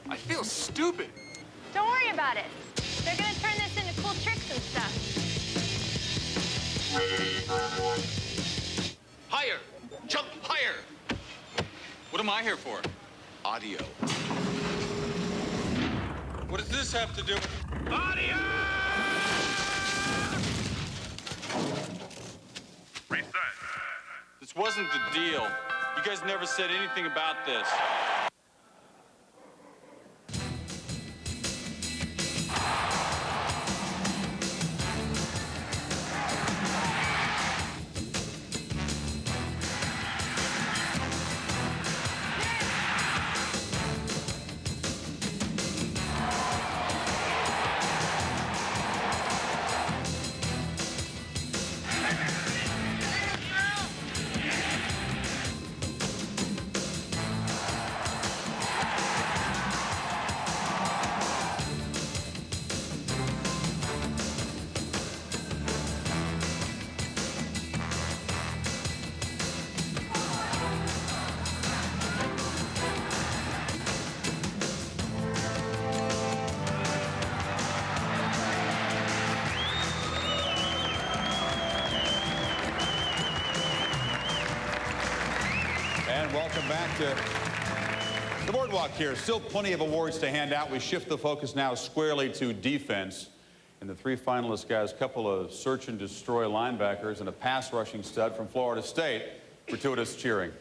I feel stupid. Don't worry about it. They're gonna turn this into cool tricks and stuff. Higher. Jump higher. What am I here for? Audio. What does this have to do with... Audio! Reset. This wasn't the deal. You guys never said anything about this. And welcome back to the Boardwalk here. Still plenty of awards to hand out. We shift the focus now squarely to defense. And the three finalists, guys, a couple of search and destroy linebackers and a pass rushing stud from Florida State. Gratuitous cheering.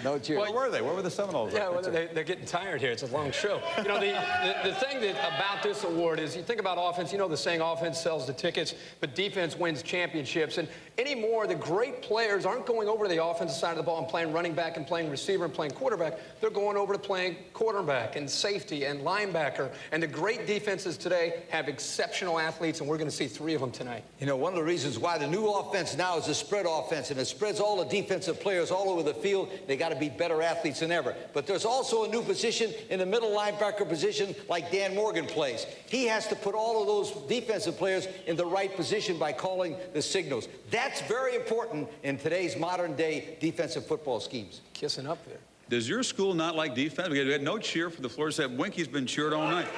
No cheering. Where were they? Where were the Seminoles? Yeah, well, they're getting tired here. It's a long show. You know, the thing about this award is you think about offense, you know the saying, offense sells the tickets, but defense wins championships. And anymore, the great players aren't going over to the offensive side of the ball and playing running back and playing receiver and playing quarterback. They're going over to playing quarterback and safety and linebacker. And the great defenses today have exceptional athletes, and we're going to see 3 of them tonight. You know, one of the reasons why the new offense now is a spread offense, and it spreads all the defensive players all over the field. They got to be better athletes than ever. But there's also a new position in the middle linebacker position like Dan Morgan plays. He has to put all of those defensive players in the right position by calling the signals. That's very important in today's modern day defensive football schemes. Kissing up there. Does your school not like defense? We had no cheer for the Florida State. Winky's been cheered all night.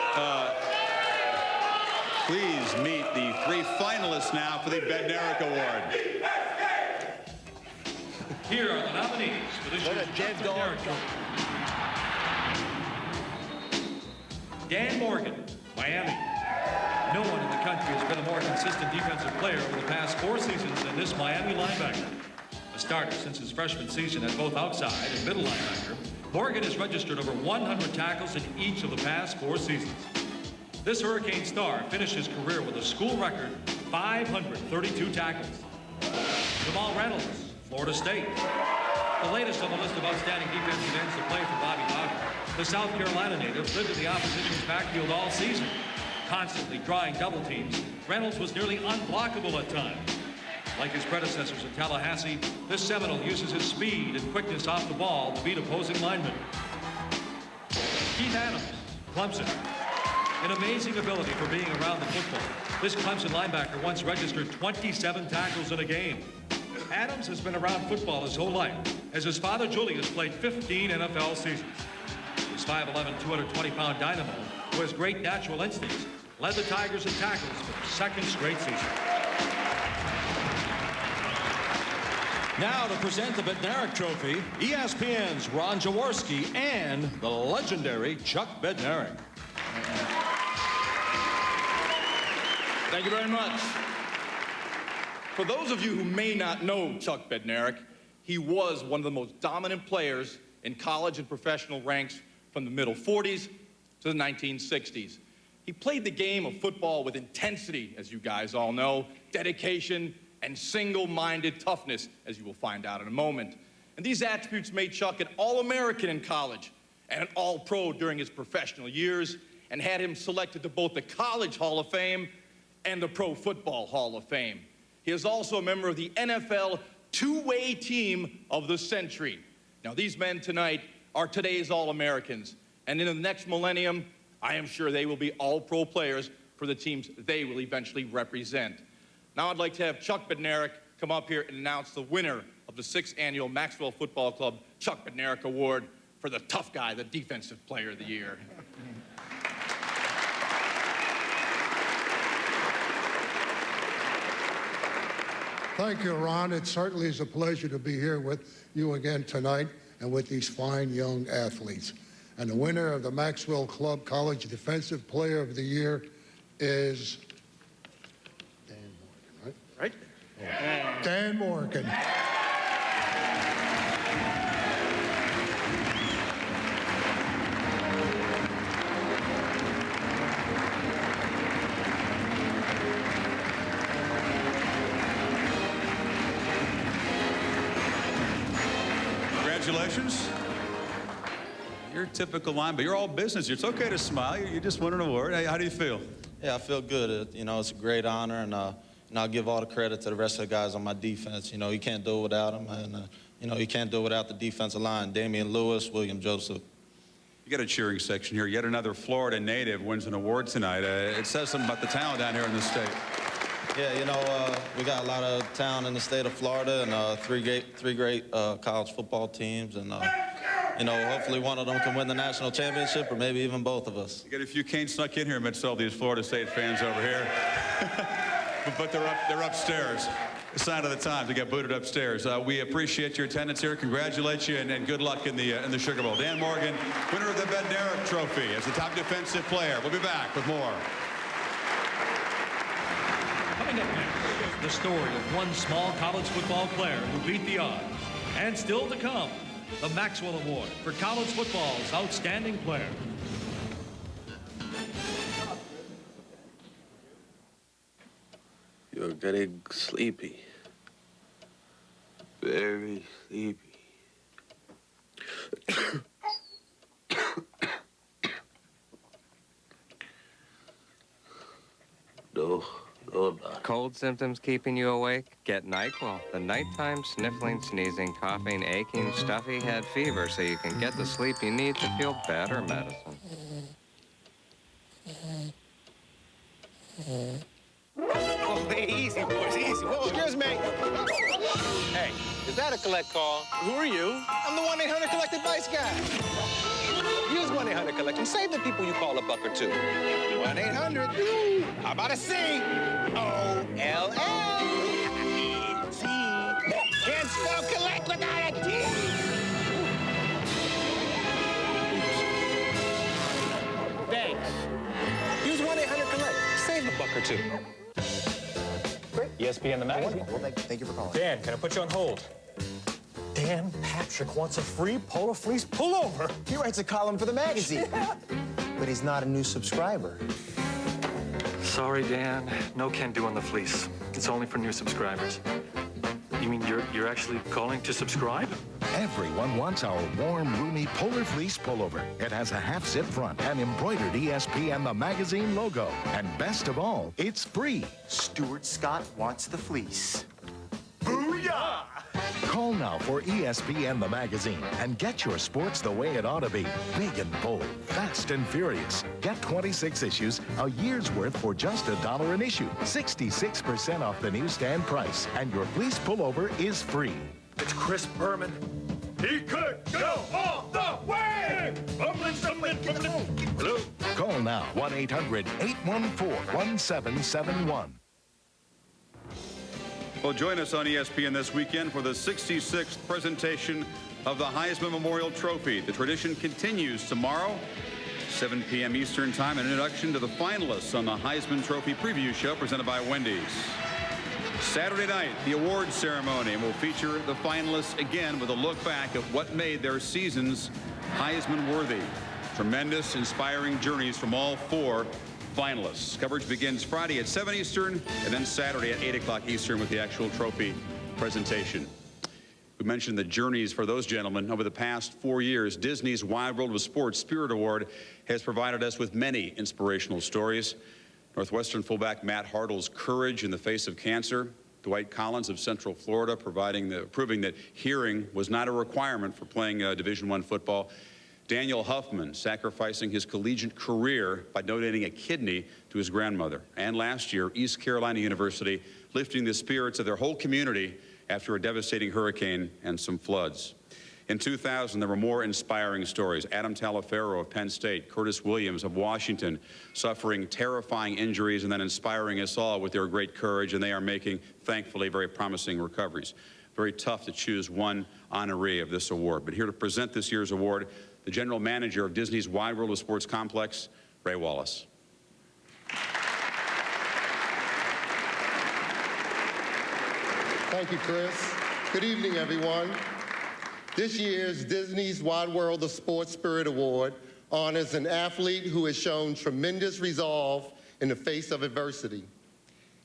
Please meet the 3 finalists now for the Bednarik Award. Here are the nominees for this year's Bednarik Award. Dan Morgan, Miami. No one in the country has been a more consistent defensive player over the past 4 seasons than this Miami linebacker. A starter since his freshman season at both outside and middle linebacker, Morgan has registered over 100 tackles in each of the past 4 seasons. This Hurricane star finished his career with a school record 532 tackles. Jamal Reynolds, Florida State. The latest on the list of outstanding defensive ends to play for Bobby Wagner. The South Carolina native lived in the opposition's backfield all season. Constantly drawing double teams, Reynolds was nearly unblockable at times. Like his predecessors at Tallahassee, this Seminole uses his speed and quickness off the ball to beat opposing linemen. Keith Adams, Clemson. An amazing ability for being around the football. This Clemson linebacker once registered 27 tackles in a game. Adams has been around football his whole life, as his father Julius played 15 NFL seasons. His 5'11", 220-pound dynamo, who has great natural instincts, led the Tigers in tackles for the second straight season. Now to present the Bednarik Trophy, ESPN's Ron Jaworski and the legendary Chuck Bednarik. Thank you very much. For those of you who may not know Chuck Bednarik, he was one of the most dominant players in college and professional ranks from the middle 40s to the 1960s. He played the game of football with intensity, as you guys all know, dedication, and single-minded toughness, as you will find out in a moment. And these attributes made Chuck an All-American in college and an All-Pro during his professional years, and had him selected to both the College Hall of Fame and the Pro Football Hall of Fame. He is also a member of the NFL two-way team of the century. Now, these men tonight are today's All-Americans, and in the next millennium, I am sure they will be All-Pro players for the teams they will eventually represent. Now I'd like to have Chuck Bednarik come up here and announce the winner of the 6th annual Maxwell Football Club Chuck Bednarik Award for the tough guy, the Defensive Player of the Year. Thank you, Ron. It certainly is a pleasure to be here with you again tonight and with these fine young athletes. And the winner of the Maxwell Club College Defensive Player of the Year is Dan Morgan, right? Right? Dan Morgan. Congratulations. You're typical line, but you're all business. It's okay to smile. You just won an award. How do you feel? Yeah, I feel good. You know, it's a great honor, and I'll give all the credit to the rest of the guys on my defense. You know, you can't do it without them, and you know, you can't do it without the defensive line. Damian Lewis, William Joseph. You got a cheering section here. Yet another Florida native wins an award tonight. It says something about the talent down here in the state. Yeah, you know, we got a lot of talent in the state of Florida, and three great college football teams, and you know, hopefully one of them can win the national championship, or maybe even both of us. You got a few canes snuck in here amidst all these Florida State fans over here. But they're upstairs. A sign of the times. They got booted upstairs. We appreciate your attendance here, congratulate you, and good luck in the Sugar Bowl. Dan Morgan, winner of the Bednarik Trophy as the top defensive player. We'll be back with more. Coming up next, the story of one small college football player who beat the odds. And still to come, the Maxwell Award for college football's outstanding player. You're getting sleepy. Very sleepy. No, I'm not. Cold symptoms keeping you awake? Get NyQuil. The nighttime sniffling, sneezing, coughing, aching, stuffy head fever so you can get the sleep you need to feel better medicine. Oh, hey, easy, boys, easy. Whoa, excuse me. Hey, is that a collect call? Who are you? I'm the 1-800-COLLECT advice guy. Use 1-800-COLLECT and save the people you call a buck or two. 1-800. How about a C-O-L-L? C. Can't spell collect without a T. Thanks. Use 1-800-COLLECT. Save a buck or two. ESPN, the magazine. Well, thank you for calling. Dan, can I put you on hold? Dan Patrick wants a free Polo Fleece pullover. He writes a column for the magazine. But he's not a new subscriber. Sorry, Dan. No can do on the fleece. It's only for new subscribers. You mean you're actually calling to subscribe? Everyone wants our warm, roomy Polar Fleece pullover. It has a half-zip front and embroidered ESPN the magazine logo. And best of all, it's free. Stuart Scott wants the fleece. Booyah! Call now for ESPN the magazine and get your sports the way it ought to be. Big and bold, fast and furious. Get 26 issues, a year's worth for just $1 an issue. 66% off the newsstand price. And your fleece pullover is free. It's Chris Berman. He could go all the way! Hello? Call now, 1-800-814-1771. Well, join us on ESPN this weekend for the 66th presentation of the Heisman Memorial Trophy. The tradition continues tomorrow, 7 p.m. Eastern Time, an introduction to the finalists on the Heisman Trophy preview show presented by Wendy's. Saturday night, the awards ceremony will feature the finalists again with a look back at what made their seasons Heisman worthy. Tremendous, inspiring journeys from all 4 finalists. Coverage begins Friday at 7 Eastern and then Saturday at 8 o'clock Eastern with the actual trophy presentation. We mentioned the journeys for those gentlemen. Over the past 4 years, Disney's Wide World of Sports Spirit Award has provided us with many inspirational stories. Northwestern fullback Matt Hartle's courage in the face of cancer. Dwight Collins of Central Florida proving that hearing was not a requirement for playing Division I football. Daniel Huffman sacrificing his collegiate career by donating a kidney to his grandmother. And last year, East Carolina University lifting the spirits of their whole community after a devastating hurricane and some floods. In 2000, there were more inspiring stories. Adam Talaferro of Penn State, Curtis Williams of Washington, suffering terrifying injuries and then inspiring us all with their great courage, and they are making, thankfully, very promising recoveries. Very tough to choose one honoree of this award. But here to present this year's award, the general manager of Disney's Wide World of Sports Complex, Ray Wallace. Thank you, Chris. Good evening, everyone. This year's Disney's Wide World of Sports Spirit Award honors an athlete who has shown tremendous resolve in the face of adversity.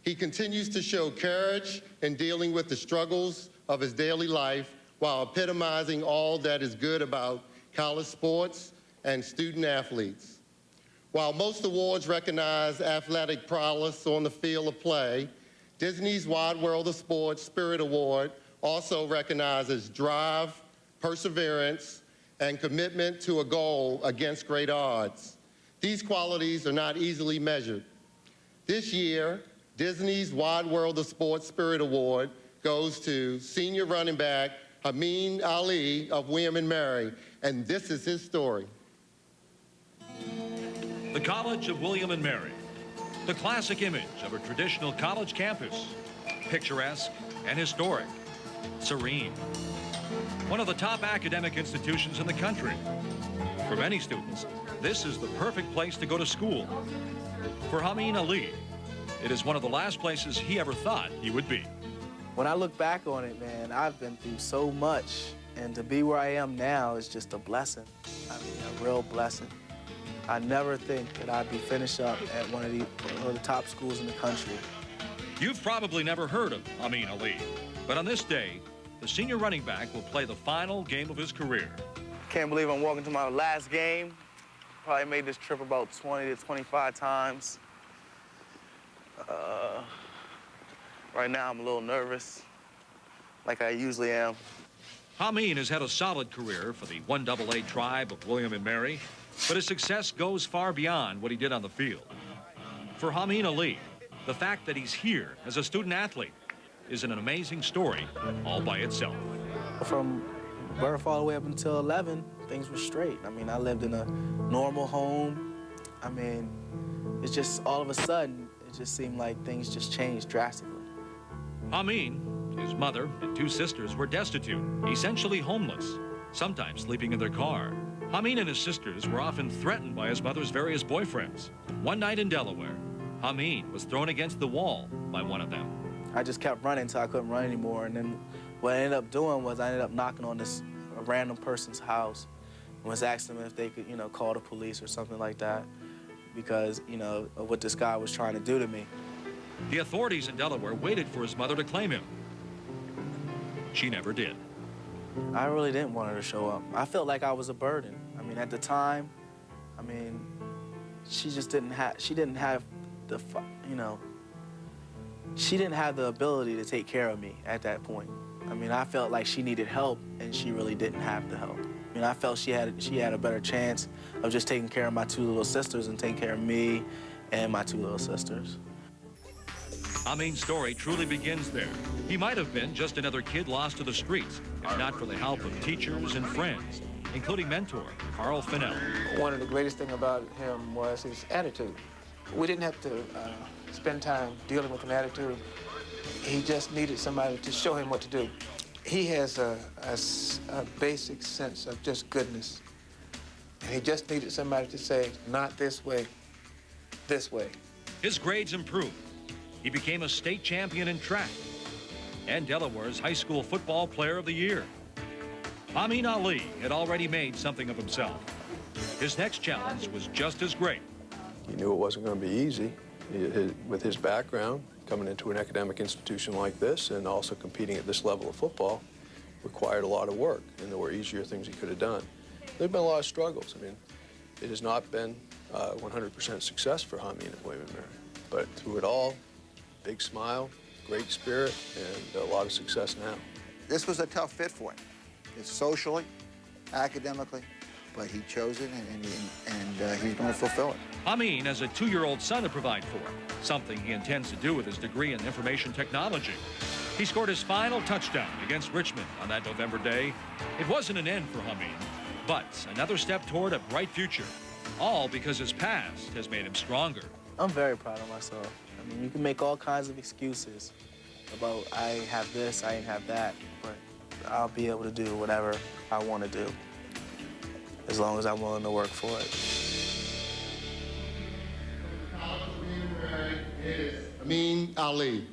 He continues to show courage in dealing with the struggles of his daily life while epitomizing all that is good about college sports and student athletes. While most awards recognize athletic prowess on the field of play, Disney's Wide World of Sports Spirit Award also recognizes drive, perseverance, and commitment to a goal against great odds. These qualities are not easily measured. This year, Disney's Wide World of Sports Spirit Award goes to senior running back Amin Ali of William & Mary, and this is his story. The College of William & Mary, the classic image of a traditional college campus, picturesque and historic, serene. One of the top academic institutions in the country. For many students, this is the perfect place to go to school. For Amin Ali, it is one of the last places he ever thought he would be. When I look back on it, man, I've been through so much, and to be where I am now is just a blessing. I mean, a real blessing. I never think that I'd be finished up at one of the top schools in the country. You've probably never heard of Amin Ali, but on this day, the senior running back will play the final game of his career. Can't believe I'm walking to my last game. Probably made this trip about 20 to 25 times. Right now, I'm a little nervous, like I usually am. Amin has had a solid career for the 1AA tribe of William & Mary, but his success goes far beyond what he did on the field. For Amin Ali, the fact that he's here as a student athlete is an amazing story all by itself. From birth all the way up until 11, things were straight. I mean, I lived in a normal home. I mean, it's just all of a sudden, it just seemed like things just changed drastically. Amin, his mother, and 2 sisters were destitute, essentially homeless, sometimes sleeping in their car. Amin and his sisters were often threatened by his mother's various boyfriends. One night in Delaware, Amin was thrown against the wall by one of them. I just kept running until I couldn't run anymore, and then what I ended up doing was I ended up knocking on a random person's house and was asking them if they could, call the police or something like that. because, you know, of what this guy was trying to do to me. The authorities in Delaware waited for his mother to claim him. She never did. I really didn't want her to show up. I felt like I was a burden. I mean, at the time, I mean, she didn't have the, you know, she didn't have the ability to take care of me at that point. I mean, I felt like she needed help, and she really didn't have the help. I mean, I felt she had a better chance of just taking care of my two little sisters and taking care of me and my two little sisters. Amin's story truly begins there. He might have been just another kid lost to the streets, if not for the help of teachers and friends, including mentor Carl Fennell. One of the greatest things about him was his attitude. We didn't have to spend time dealing with an attitude. He just needed somebody to show him what to do. He has a basic sense of just goodness. And he just needed somebody to say, not this way, this way. His grades improved. He became a state champion in track and Delaware's high school football player of the year. Amin Ali had already made something of himself. His next challenge was just as great. He knew it wasn't going to be easy. With his background, coming into an academic institution like this and also competing at this level of football required a lot of work, and there were easier things he could have done. There have been a lot of struggles. I mean, it has not been 100% success for Amin at William & Mary, but through it all, big smile, great spirit, and a lot of success now. This was a tough fit for him. It's socially, academically, but he chose it, and he's going to fulfill it. Amin has a 2-year-old son to provide for, something he intends to do with his degree in information technology. He scored his final touchdown against Richmond on that November day. It wasn't an end for Amin, but another step toward a bright future, all because his past has made him stronger. I'm very proud of myself. I mean, you can make all kinds of excuses about I have this, I ain't have that, but I'll be able to do whatever I want to do as long as I'm willing to work for it. Amin Ali.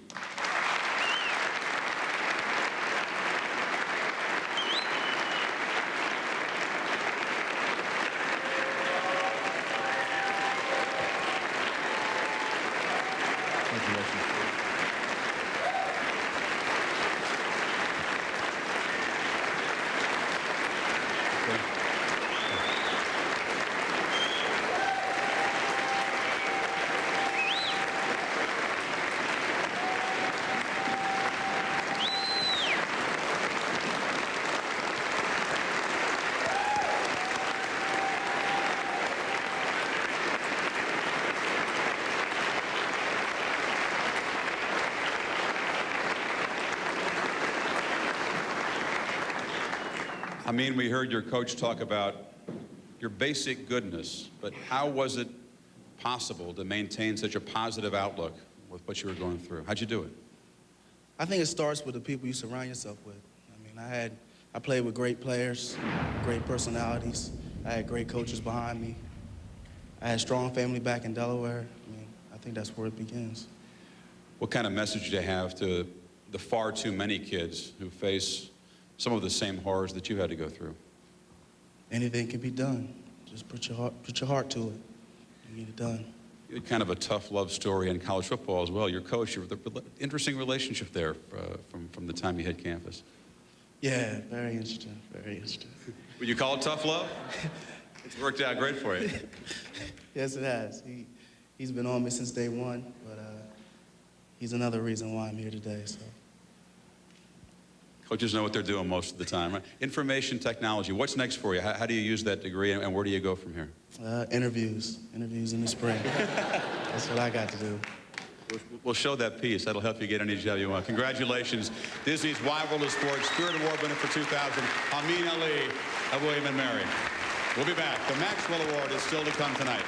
I mean, we heard your coach talk about your basic goodness, but how was it possible to maintain such a positive outlook with what you were going through? How'd you do it? I think it starts with the people you surround yourself with. I mean, I played with great players, great personalities. I had great coaches behind me. I had a strong family back in Delaware. I mean, I think that's where it begins. What kind of message do you have to the far too many kids who face some of the same horrors that you had to go through? Anything can be done. Just put your heart to it. You get it done. You had kind of a tough love story in college football as well. Your coach, you were the interesting relationship there from the time you hit campus. Yeah, very interesting, very interesting. Would you call it tough love? It's worked out great for you. Yes, it has. He's been on me since day one, but he's another reason why I'm here today. So. Coaches know what they're doing most of the time, right? Information technology, what's next for you? How do you use that degree, and where do you go from here? Interviews in the spring. That's what I got to do. We'll show that piece. That'll help you get any job you want. Congratulations. Disney's Wide World of Sports Spirit Award winner for 2000, Amin Ali of William & Mary. We'll be back. The Maxwell Award is still to come tonight.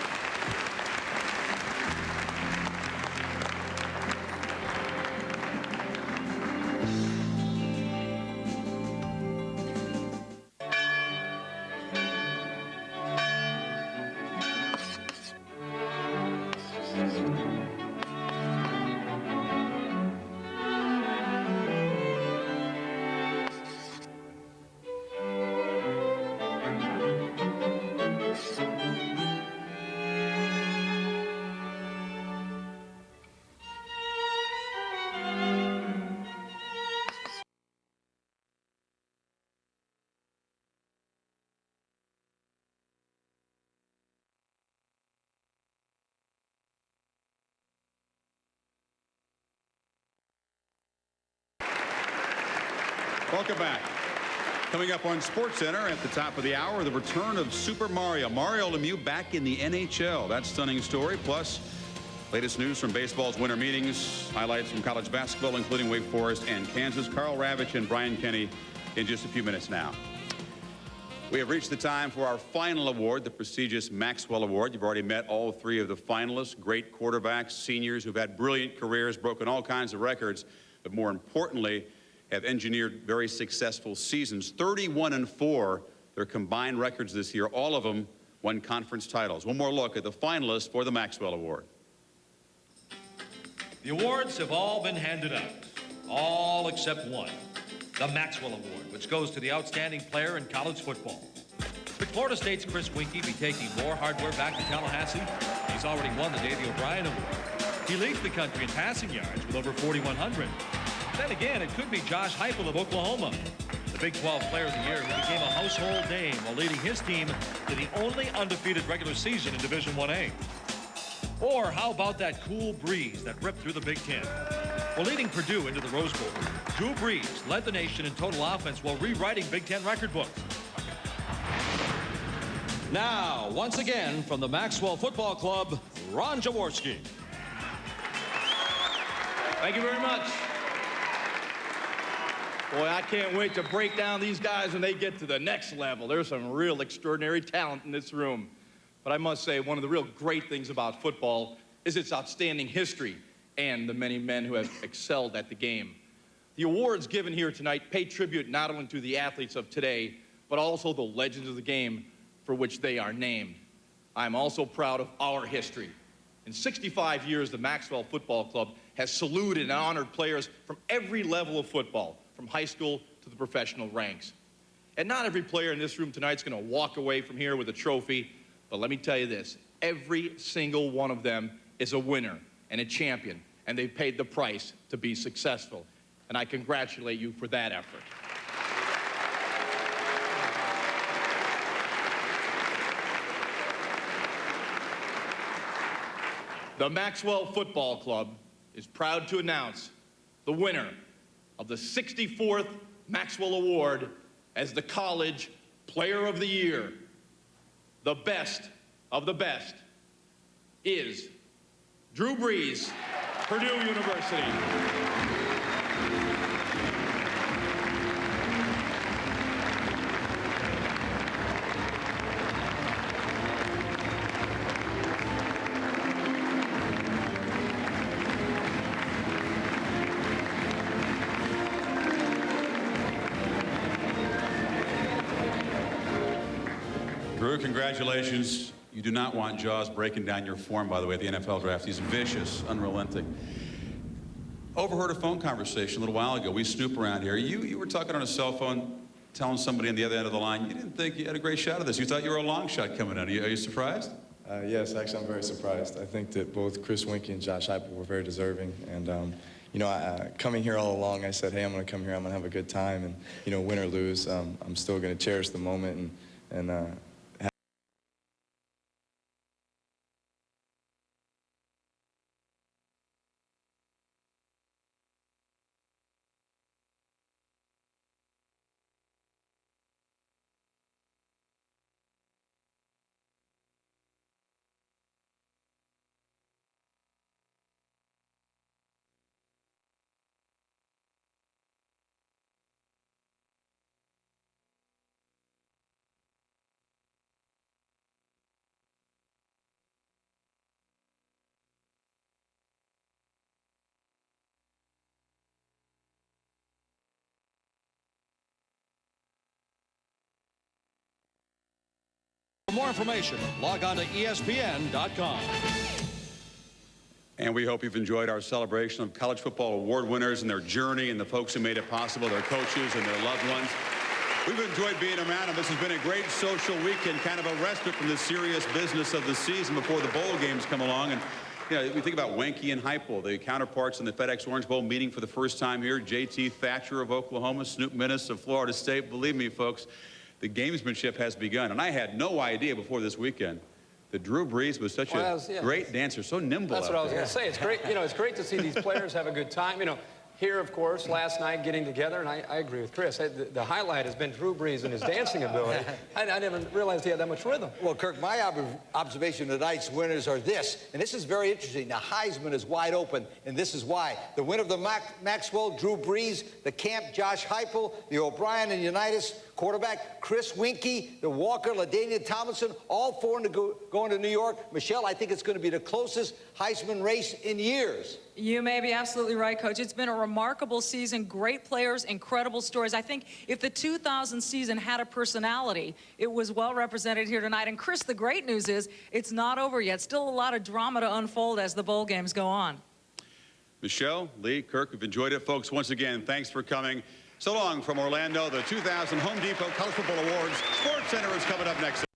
Welcome back. Coming up on SportsCenter at the top of the hour, the return of Super Mario. Mario Lemieux back in the NHL. That stunning story. Plus, latest news from baseball's winter meetings. Highlights from college basketball, including Wake Forest and Kansas. Carl Ravitch and Brian Kenny in just a few minutes now. We have reached the time for our final award, the prestigious Maxwell Award. You've already met all three of the finalists. Great quarterbacks, seniors who've had brilliant careers, broken all kinds of records, but more importantly, have engineered very successful seasons. 31-4, their combined records this year. All of them won conference titles. One more look at the finalists for the Maxwell Award. The awards have all been handed out, all except one, the Maxwell Award, which goes to the outstanding player in college football. Could Florida State's Chris Weinke be taking more hardware back to Tallahassee? He's already won the Davey O'Brien Award. He leads the country in passing yards with over 4,100. Then again, it could be Josh Heupel of Oklahoma, the Big 12 Player of the Year, who became a household name while leading his team to the only undefeated regular season in Division 1A. Or how about that cool breeze that ripped through the Big Ten? While leading Purdue into the Rose Bowl, Drew Brees led the nation in total offense while rewriting Big Ten record books. Now, once again, from the Maxwell Football Club, Ron Jaworski. Thank you very much. Boy, I can't wait to break down these guys when they get to the next level. There's some real extraordinary talent in this room. But I must say, one of the real great things about football is its outstanding history and the many men who have excelled at the game. The awards given here tonight pay tribute not only to the athletes of today, but also the legends of the game for which they are named. I'm also proud of our history. In 65 years, the Maxwell Football Club has saluted and honored players from every level of football, from high school to the professional ranks. And not every player in this room tonight is going to walk away from here with a trophy, but let me tell you this, every single one of them is a winner and a champion, and they've paid the price to be successful. And I congratulate you for that effort. The Maxwell Football Club is proud to announce the winner of the 64th Maxwell Award as the College Player of the Year. The best of the best is Drew Brees, Purdue University. Drew, congratulations. You do not want Jaws breaking down your form, by the way, at the NFL draft. He's vicious, unrelenting. Overheard a phone conversation a little while ago. We snoop around here. You were talking on a cell phone, telling somebody on the other end of the line, you didn't think you had a great shot of this. You thought you were a long shot coming in. Are you surprised? Yes, actually, I'm very surprised. I think that both Chris Weinke and Josh Heupel were very deserving. And, you know, coming here all along, I said, hey, I'm going to come here. I'm going to have a good time. And, you know, win or lose, I'm still going to cherish the moment and For more information, log on to ESPN.com. And we hope you've enjoyed our celebration of college football award winners and their journey and the folks who made it possible, their coaches and their loved ones. We've enjoyed being around them. This has been a great social weekend, kind of a respite from the serious business of the season before the bowl games come along. And you know, we think about Weinke and Heupel, the counterparts in the FedEx Orange Bowl meeting for the first time here. J.T. Thatcher of Oklahoma, Snoop Minnis of Florida State. Believe me, folks, the gamesmanship has begun. And I had no idea before this weekend that Drew Brees was such a great dancer, so nimble. That's what I was going to say. It's great, you know, it's great to see these players have a good time. You know, Here, of course, last night getting together, and I agree with Chris. The highlight has been Drew Brees and his dancing ability. I never realized he had that much rhythm. Well, Kirk, my observation of tonight's winners are this, and this is very interesting. The Heisman is wide open, and this is why. The winner of the Maxwell, Drew Brees, the Camp, Josh Heupel, the O'Brien and Unitas quarterback, Chris Winkie, the Walker, LaDainian Tomlinson, all four going to New York. Michelle, I think it's going to be the closest Heisman race in years. You may be absolutely right, Coach. It's been a remarkable season, great players, incredible stories. I think if the 2000 season had a personality, it was well represented here tonight. And Chris, the great news is it's not over yet. Still a lot of drama to unfold as the bowl games go on. Michelle, Lee, Kirk, we've enjoyed it, folks. Once again, thanks for coming. So long from Orlando, the 2000 Home Depot College Football Awards. Sports Center is coming up next.